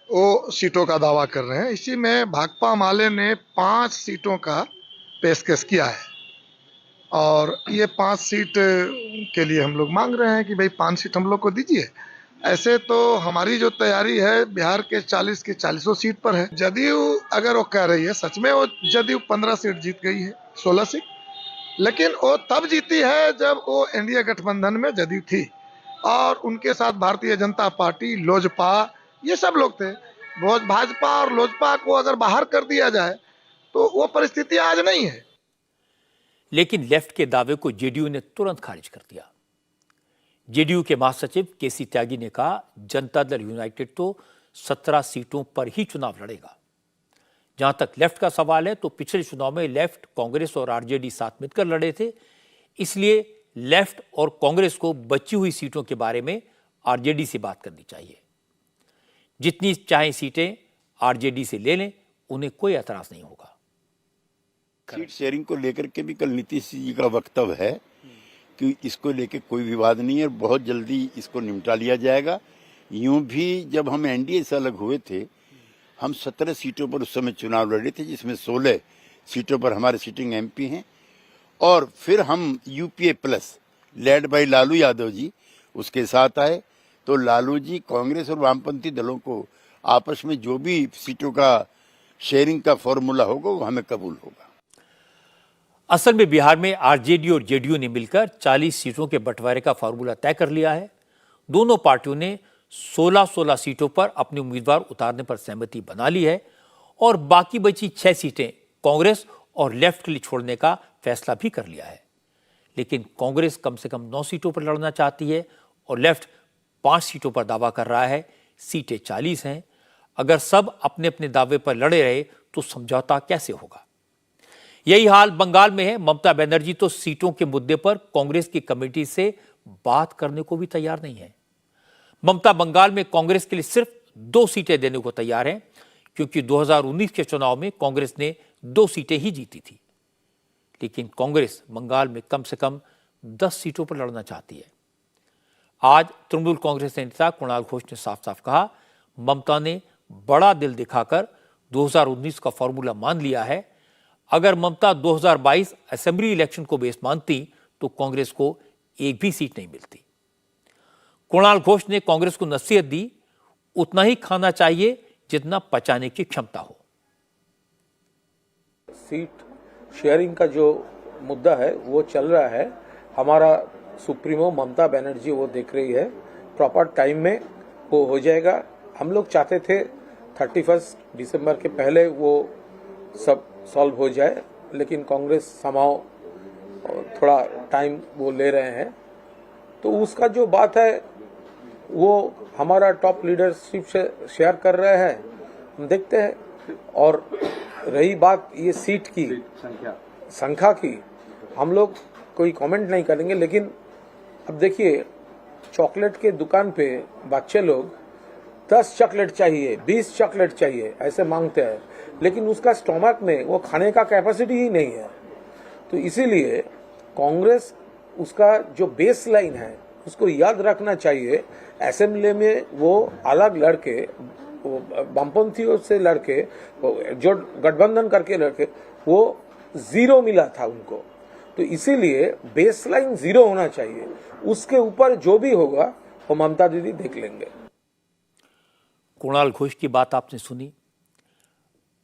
वो सीटों का दावा कर रहे हैं। इसी में भाकपा माले ने 5 सीटों का पेशकश किया है और ये 5 सीट के लिए हम लोग मांग रहे हैं कि भाई 5 सीट हम लोग को दीजिए। ऐसे तो हमारी जो तैयारी है बिहार के 40 की 40 सीट पर है। जदयू अगर वो कह रही है, सच में वो जदयू 15 सीट जीत गई है, 16 सीट, लेकिन वो तब जीती है जब वो एनडीए गठबंधन में जदयू थी और उनके साथ भारतीय जनता पार्टी, लोजपा, ये सब लोग थे। भाजपा और लोजपा को अगर बाहर कर दिया जाए तो वो परिस्थिति आज नहीं है। लेकिन लेफ्ट के दावे को जेडीयू ने तुरंत खारिज कर दिया। जेडीयू के महासचिव केसी त्यागी ने कहा, जनता दल यूनाइटेड तो 17 सीटों पर ही चुनाव लड़ेगा। जहां तक लेफ्ट का सवाल है तो पिछले चुनाव में लेफ्ट, कांग्रेस और आरजेडी साथ मिलकर लड़े थे, इसलिए लेफ्ट और कांग्रेस को बची हुई सीटों के बारे में आरजेडी से बात करनी चाहिए। जितनी चाहे सीटें आरजेडी से ले लें, उन्हें कोई एतराज नहीं होगा। सीट शेयरिंग को लेकर के भी कल नीतीश जी का वक्तव्य है कि इसको लेकर कोई विवाद नहीं है और बहुत जल्दी इसको निपटा लिया जाएगा। यूं भी जब हम एनडीए से अलग हुए थे, हम 17 सीटों पर उस समय चुनाव लड़े थे, जिसमें 16 सीटों पर हमारे सिटिंग एमपी हैं और फिर हम UPA plus led by Lalu Yadav ji उसके साथ आए। तो लालू जी कांग्रेस और वामपंथी दलों को आपस में जो भी सीटों का शेयरिंग का फॉर्मूला होगा वो हमें कबूल होगा। असल में बिहार में आरजेडी और जेडीयू ने मिलकर 40 सीटों के बंटवारे का फॉर्मूला तय कर लिया है। दोनों पार्टियों ने 16-16 सीटों पर अपने उम्मीदवार उतारने पर सहमति बना ली है और बाकी बची 6 सीटें कांग्रेस और लेफ्ट के लिए छोड़ने का फैसला भी कर लिया है। लेकिन कांग्रेस कम से कम 9 सीटों पर लड़ना चाहती है और लेफ्ट 5 सीटों पर दावा कर रहा है। सीटें 40 हैं। अगर सब अपने अपने दावे पर लड़े रहे तो समझौता कैसे होगा? यही हाल बंगाल में है। ममता बनर्जी तो सीटों के मुद्दे पर कांग्रेस की कमेटी से बात करने को भी तैयार नहीं है। ममता बंगाल में कांग्रेस के लिए सिर्फ 2 सीटें देने को तैयार हैं, क्योंकि 2019 के चुनाव में कांग्रेस ने 2 सीटें ही जीती थी। लेकिन कांग्रेस बंगाल में कम से कम 10 सीटों पर लड़ना चाहती है। आज तृणमूल कांग्रेस नेता कुणाल घोष ने साफ साफ कहा, ममता ने बड़ा दिल दिखाकर 2019 का फॉर्मूला मान लिया है। अगर ममता 2022 असेंबली इलेक्शन को बेस मानती तो कांग्रेस को एक भी सीट नहीं मिलती। कुणाल घोष ने कांग्रेस को नसीहत दी, उतना ही खाना चाहिए जितना पचाने की क्षमता हो। सीट शेयरिंग का जो मुद्दा है वो चल रहा है। हमारा सुप्रीमो ममता बनर्जी वो देख रही है, प्रॉपर टाइम में वो हो जाएगा। हम लोग चाहते थे 31 दिसंबर के पहले वो सब सॉल्व हो जाए, लेकिन कांग्रेस समाव थोड़ा टाइम वो ले रहे हैं। तो उसका जो बात है वो हमारा टॉप लीडरशिप से शेयर कर रहे हैं, हम देखते हैं। और रही बात ये सीट की संख्या की, हम लोग कोई कमेंट नहीं करेंगे। लेकिन अब देखिए, चॉकलेट के दुकान पे बच्चे लोग 10 चॉकलेट चाहिए, 20 चॉकलेट चाहिए ऐसे मांगते हैं, लेकिन उसका स्टोमक में वो खाने का कैपेसिटी ही नहीं है। तो इसीलिए कांग्रेस उसका जो बेस लाइन है उसको याद रखना चाहिए। असेंबली में वो अलग लड़के, वामपंथियों से लड़के, जो गठबंधन करके लड़के, वो 0 मिला था उनको। तो इसीलिए बेस लाइन 0 होना चाहिए, उसके ऊपर जो भी होगा वो ममता दीदी देख लेंगे। कुणाल घोष की बात आपने सुनी,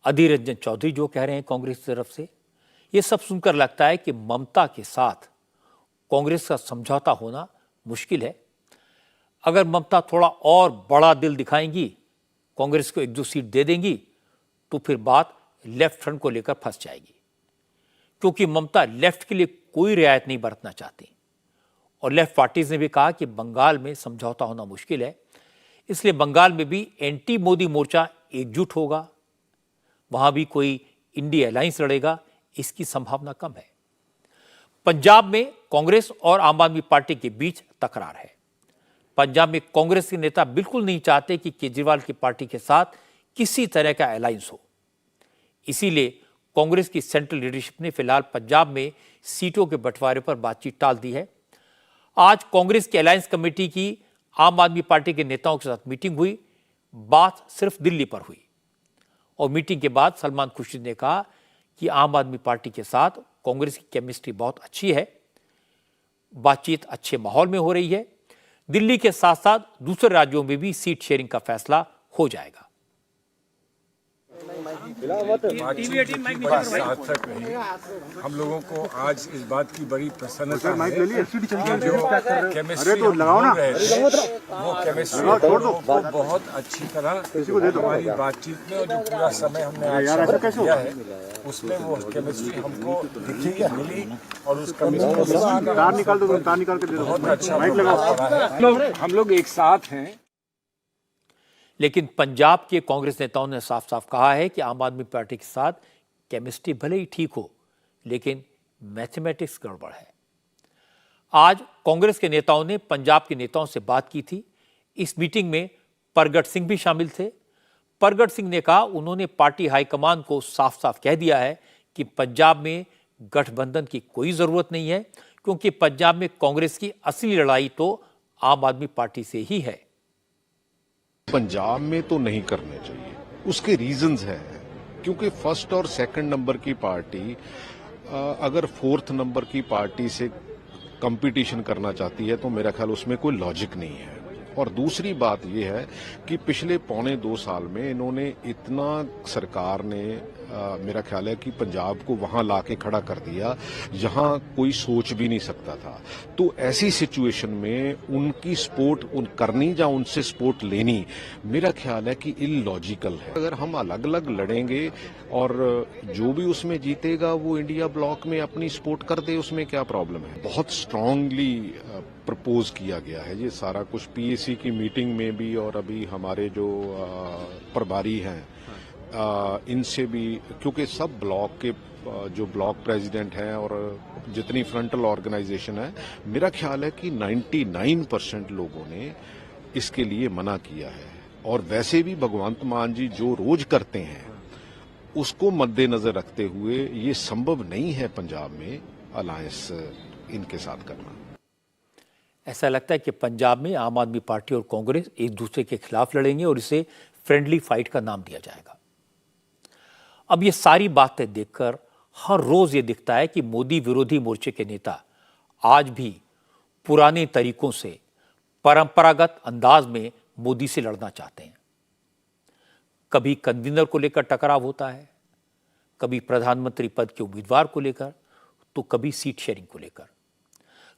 अधीर रंजन चौधरी जो कह रहे हैं कांग्रेस की तरफ से, ये सब सुनकर लगता है कि ममता के साथ कांग्रेस का समझौता होना मुश्किल है। अगर ममता थोड़ा और बड़ा दिल दिखाएंगी, कांग्रेस को 1-2 सीट दे देंगी, तो फिर बात लेफ्ट फ्रंट को लेकर फंस जाएगी, क्योंकि ममता लेफ्ट के लिए कोई रियायत नहीं बरतना चाहती। और लेफ्ट पार्टीज ने भी कहा कि बंगाल में समझौता होना मुश्किल है, इसलिए बंगाल में भी एंटी मोदी मोर्चा एकजुट होगा, वहां भी कोई इंडी अलायंस लड़ेगा, इसकी संभावना कम है। पंजाब में कांग्रेस और आम आदमी पार्टी के बीच तकरार है। पंजाब में कांग्रेस के नेता बिल्कुल नहीं चाहते कि केजरीवाल की पार्टी के साथ किसी तरह का अलायंस हो, इसीलिए कांग्रेस की सेंट्रल लीडरशिप ने फिलहाल पंजाब में सीटों के बंटवारे पर बातचीत टाल दी है। आज कांग्रेस की अलायंस कमेटी की आम आदमी पार्टी के नेताओं के साथ मीटिंग हुई। बात सिर्फ दिल्ली पर हुई और मीटिंग के बाद सलमान खुर्शीद ने कहा कि आम आदमी पार्टी के साथ कांग्रेस की केमिस्ट्री बहुत अच्छी है, बातचीत अच्छे माहौल में हो रही है। दिल्ली के साथ साथ दूसरे राज्यों में भी सीट शेयरिंग का फैसला हो जाएगा। सार्थक रही। हम लोगों को आज इस बात की बड़ी प्रसन्नता है कि जो केमिस्ट्री हम ढूंढ रहे थे वो केमिस्ट्री को बहुत अच्छी तरह हमारी बातचीत में और जो पूरा समय हमने आज किया है उसमें वो केमिस्ट्री हमको दिखी, मिली और उस केमिस्ट्री बहुत अच्छा हम लोग एक साथ हैं। लेकिन पंजाब के कांग्रेस नेताओं ने साफ साफ कहा है कि आम आदमी पार्टी के साथ केमिस्ट्री भले ही ठीक हो, लेकिन मैथमेटिक्स गड़बड़ है। आज कांग्रेस के नेताओं ने पंजाब के नेताओं से बात की थी। इस मीटिंग में परगट सिंह भी शामिल थे। परगट सिंह ने कहा उन्होंने पार्टी हाईकमान को साफ साफ कह दिया है कि पंजाब में गठबंधन की कोई जरूरत नहीं है, क्योंकि पंजाब में कांग्रेस की असली लड़ाई तो आम आदमी पार्टी से ही है। पंजाब में तो नहीं करने चाहिए, उसके रीजंस हैं, क्योंकि फर्स्ट और सेकंड नंबर की पार्टी अगर फोर्थ नंबर की पार्टी से कंपटीशन करना चाहती है तो मेरा ख्याल उसमें कोई लॉजिक नहीं है। और दूसरी बात यह है कि पिछले 1.25 साल में इन्होंने इतना सरकार ने मेरा ख्याल है कि पंजाब को वहां लाके खड़ा कर दिया जहां कोई सोच भी नहीं सकता था। तो ऐसी सिचुएशन में उनकी सपोर्ट करनी या उनसे सपोर्ट लेनी मेरा ख्याल है कि इलॉजिकल है। अगर हम अलग अलग लड़ेंगे और जो भी उसमें जीतेगा वो इंडिया ब्लॉक में अपनी सपोर्ट कर दे, उसमें क्या प्रॉब्लम है। बहुत स्ट्रांगली प्रपोज किया गया है ये सारा कुछ पीएसी की मीटिंग में भी, और अभी हमारे जो प्रभारी हैं इनसे भी, क्योंकि सब ब्लॉक के जो ब्लॉक प्रेसिडेंट हैं और जितनी फ्रंटल ऑर्गेनाइजेशन है, मेरा ख्याल है कि 99% लोगों ने इसके लिए मना किया है। और वैसे भी भगवंत मान जी जो रोज करते हैं उसको मद्देनजर रखते हुए ये संभव नहीं है पंजाब में अलायंस इनके साथ करना। ऐसा लगता है कि पंजाब में आम आदमी पार्टी और कांग्रेस एक दूसरे के खिलाफ लड़ेंगे और इसे फ्रेंडली फाइट का नाम दिया जाएगा। अब ये सारी बातें देखकर हर रोज ये दिखता है कि मोदी विरोधी मोर्चे के नेता आज भी पुराने तरीकों से परंपरागत अंदाज में मोदी से लड़ना चाहते हैं। कभी कन्वीनर को लेकर टकराव होता है, कभी प्रधानमंत्री पद के उम्मीदवार को लेकर, तो कभी सीट शेयरिंग को लेकर।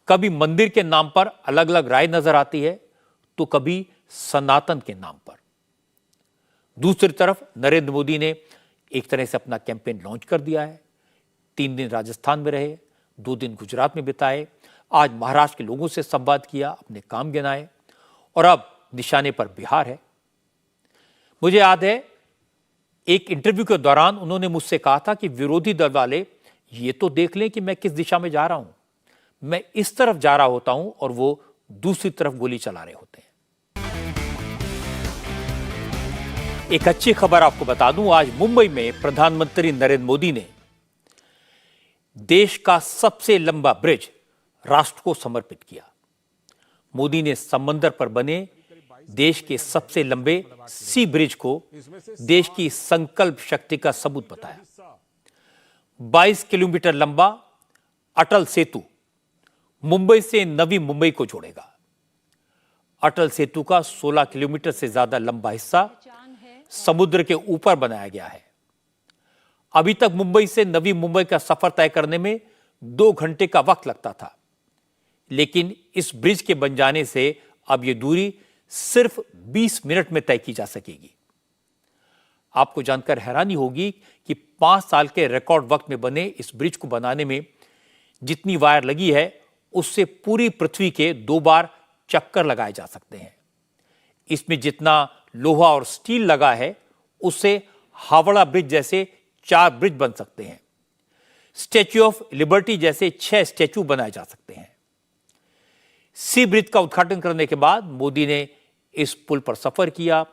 कभी मंदिर के नाम पर अलग अलग राय नजर आती है, तो कभी सनातन के नाम पर। दूसरी तरफ नरेंद्र मोदी ने एक तरह से अपना कैंपेन लॉन्च कर दिया है। 3 दिन राजस्थान में रहे, 2 दिन गुजरात में बिताए, आज महाराष्ट्र के लोगों से संवाद किया, अपने काम गिनाए और अब निशाने पर बिहार है। मुझे याद है एक इंटरव्यू के दौरान उन्होंने मुझसे कहा था कि विरोधी दल वाले ये तो देख लें कि मैं किस दिशा में जा रहा हूं, मैं इस तरफ जा रहा होता हूं और वो दूसरी तरफ गोली चला रहे होते हैं। एक अच्छी खबर आपको बता दूं, आज मुंबई में प्रधानमंत्री नरेंद्र मोदी ने देश का सबसे लंबा ब्रिज राष्ट्र को समर्पित किया। मोदी ने समंदर पर बने देश के सबसे लंबे सी ब्रिज को देश की संकल्प शक्ति का सबूत बताया। 22 किलोमीटर लंबा अटल सेतु मुंबई से नवी मुंबई को जोड़ेगा। अटल सेतु का 16 किलोमीटर से ज्यादा लंबा हिस्सा समुद्र के ऊपर बनाया गया है। अभी तक मुंबई से नवी मुंबई का सफर तय करने में 2 घंटे का वक्त लगता था, लेकिन इस ब्रिज के बन जाने से अब यह दूरी सिर्फ 20 मिनट में तय की जा सकेगी। आपको जानकर हैरानी होगी कि 5 साल के रिकॉर्ड वक्त में बने इस ब्रिज को बनाने में जितनी वायर लगी है उससे पूरी पृथ्वी के 2 बार चक्कर लगाए जा सकते हैं। इसमें जितना लोहा और स्टील लगा है उससे हावड़ा ब्रिज जैसे 4 ब्रिज बन सकते हैं। स्टैच्यू ऑफ लिबर्टी जैसे 6 स्टैच्यू बनाए जा सकते हैं। सी ब्रिज का उद्घाटन करने के बाद मोदी ने इस पुल पर सफर किया,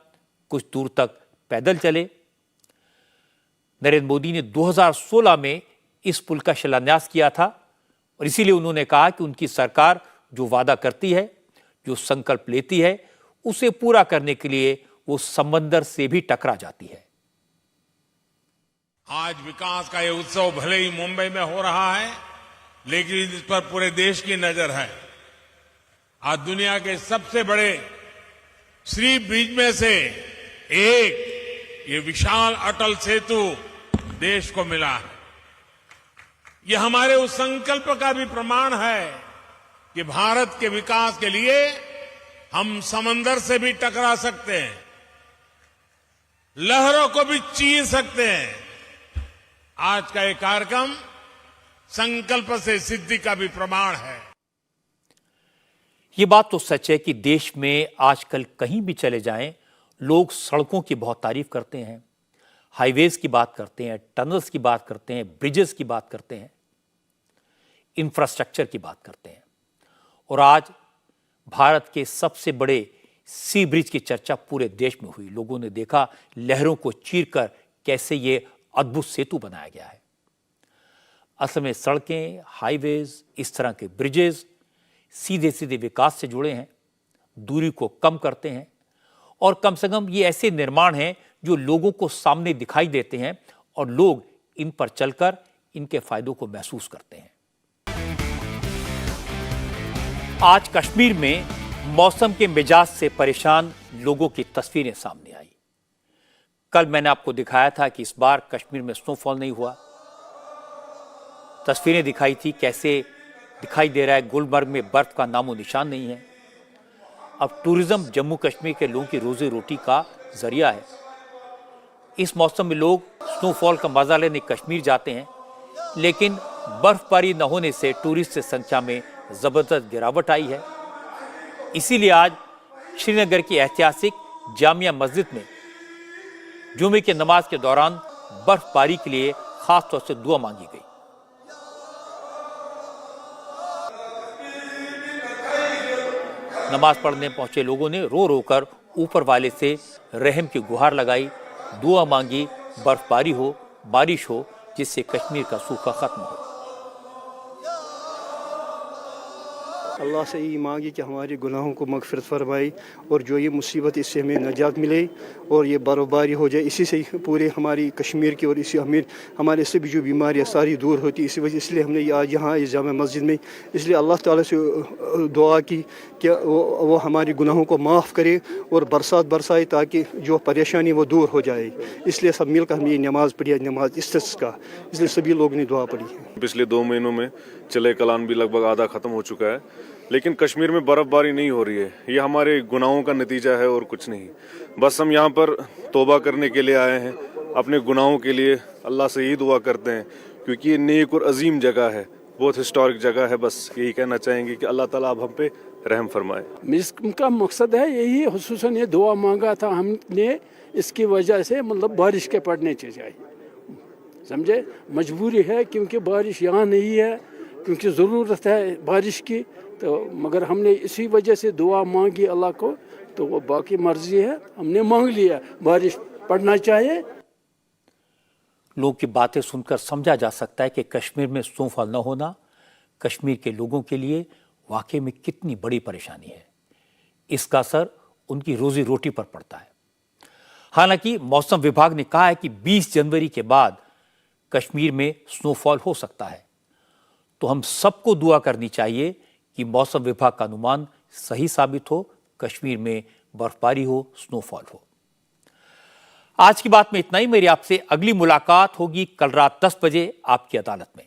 कुछ दूर तक पैदल चले। नरेंद्र मोदी ने 2016 में इस पुल का शिलान्यास किया था और इसीलिए उन्होंने कहा कि उनकी सरकार जो वादा करती है, जो संकल्प लेती है, उसे पूरा करने के लिए वो समंदर से भी टकरा जाती है। आज विकास का ये उत्सव भले ही मुंबई में हो रहा है, लेकिन इस पर पूरे देश की नजर है। आज दुनिया के सबसे बड़े सी ब्रिज में से एक ये विशाल अटल सेतु देश को मिला है। ये हमारे उस संकल्प का भी प्रमाण है कि भारत के विकास के लिए हम समंदर से भी टकरा सकते हैं, लहरों को भी चीर सकते हैं। आज का ये कार्यक्रम संकल्प से सिद्धि का भी प्रमाण है। ये बात तो सच है कि देश में आजकल कहीं भी चले जाएं, लोग सड़कों की बहुत तारीफ करते हैं, हाईवेज की बात करते हैं, टनल्स की बात करते हैं, ब्रिजेस की बात करते हैं, इंफ्रास्ट्रक्चर की बात करते हैं। और आज भारत के सबसे बड़े सी ब्रिज की चर्चा पूरे देश में हुई। लोगों ने देखा लहरों को चीरकर कैसे ये अद्भुत सेतु बनाया गया है। असल में सड़कें, हाईवेज, इस तरह के ब्रिजेस सीधे सीधे विकास से जुड़े हैं, दूरी को कम करते हैं और कम से कम ये ऐसे निर्माण हैं जो लोगों को सामने दिखाई देते हैं और लोग इन पर चलकर इनके फायदों को महसूस करते हैं। आज कश्मीर में मौसम के मिजाज से परेशान लोगों की तस्वीरें सामने आई। कल मैंने आपको दिखाया था कि इस बार कश्मीर में स्नोफॉल नहीं हुआ। तस्वीरें दिखाई थी कैसे दिखाई दे रहा है गुलमर्ग में बर्फ का नामो निशान नहीं है। अब टूरिज्म जम्मू कश्मीर के लोगों की रोजी रोटी का जरिया है। इस मौसम में लोग स्नोफॉल का मजा लेने कश्मीर जाते हैं, लेकिन बर्फबारी न होने से टूरिस्ट की संख्या में जबरदस्त गिरावट आई है। इसीलिए आज श्रीनगर की ऐतिहासिक जामिया मस्जिद में जुमे की नमाज के दौरान बर्फबारी के लिए खास तौर से दुआ मांगी गई। नमाज पढ़ने पहुंचे लोगों ने रो रो कर ऊपर वाले से रहम की गुहार लगाई, दुआ मांगी, बर्फबारी हो, बारिश हो, जिससे कश्मीर का सूखा खत्म हो। अल्लाह से ये मांगी कि हमारे गुनाहों को मगफिरत फरमाए और जो ये मुसीबत इससे हमें नजात मिले और ये बर्फबारी हो जाए। इसी से पूरे हमारी कश्मीर की और इसी हमारे से भी जो बीमारियाँ सारी दूर होती। इसी वजह इसलिए हमने आज यहाँ इस जामा मस्जिद में इसलिए अल्लाह ताला से दुआ की कि वो हमारे गुनाहों को माफ़ करे और बरसात बरसाए ताकि जो परेशानी वो दूर हो जाए। इसलिए सब मिलकर हमने ये नमाज़ पढ़ी, नमाज इस्तिस्का, इसलिए सभी लोगों ने दुआ पढ़ी। पिछले 2 महीनों में चले कलान भी लगभग आधा ख़त्म हो चुका है, लेकिन कश्मीर में बर्फबारी नहीं हो रही है। ये हमारे गुनाहों का नतीजा है और कुछ नहीं। बस हम यहाँ पर तौबा करने के लिए आए हैं, अपने गुनाहों के लिए अल्लाह से यही दुआ करते हैं, क्योंकि ये नेक और अजीम जगह है, बहुत हिस्टोरिक जगह है। बस यही कहना चाहेंगे कि अल्लाह ताला अब हम पे रहम फरमाए। इसका मकसद है यही, हुसूसन ये दुआ मांगा था हमने, इसकी वजह से मतलब बारिश के पड़ने चाहिए, समझे। मजबूरी है क्योंकि बारिश यहाँ नहीं है, क्योंकि ज़रूरत है बारिश की, तो मगर हमने इसी वजह से दुआ मांगी अल्लाह को, तो वो बाकी मर्जी है, हमने मांग लिया बारिश पड़ना चाहिए। लोग की बातें सुनकर समझा जा सकता है कि कश्मीर में स्नोफॉल न होना कश्मीर के लोगों के लिए वाकई में कितनी बड़ी परेशानी है। इसका असर उनकी रोजी रोटी पर पड़ता है। हालांकि मौसम विभाग ने कहा है कि 20 जनवरी के बाद कश्मीर में स्नोफॉल हो सकता है, तो हम सबको दुआ करनी चाहिए कि मौसम विभाग का अनुमान सही साबित हो, कश्मीर में बर्फबारी हो, स्नोफॉल हो। आज की बात में इतना ही। मेरी आपसे अगली मुलाकात होगी कल रात 10 बजे आपकी अदालत में।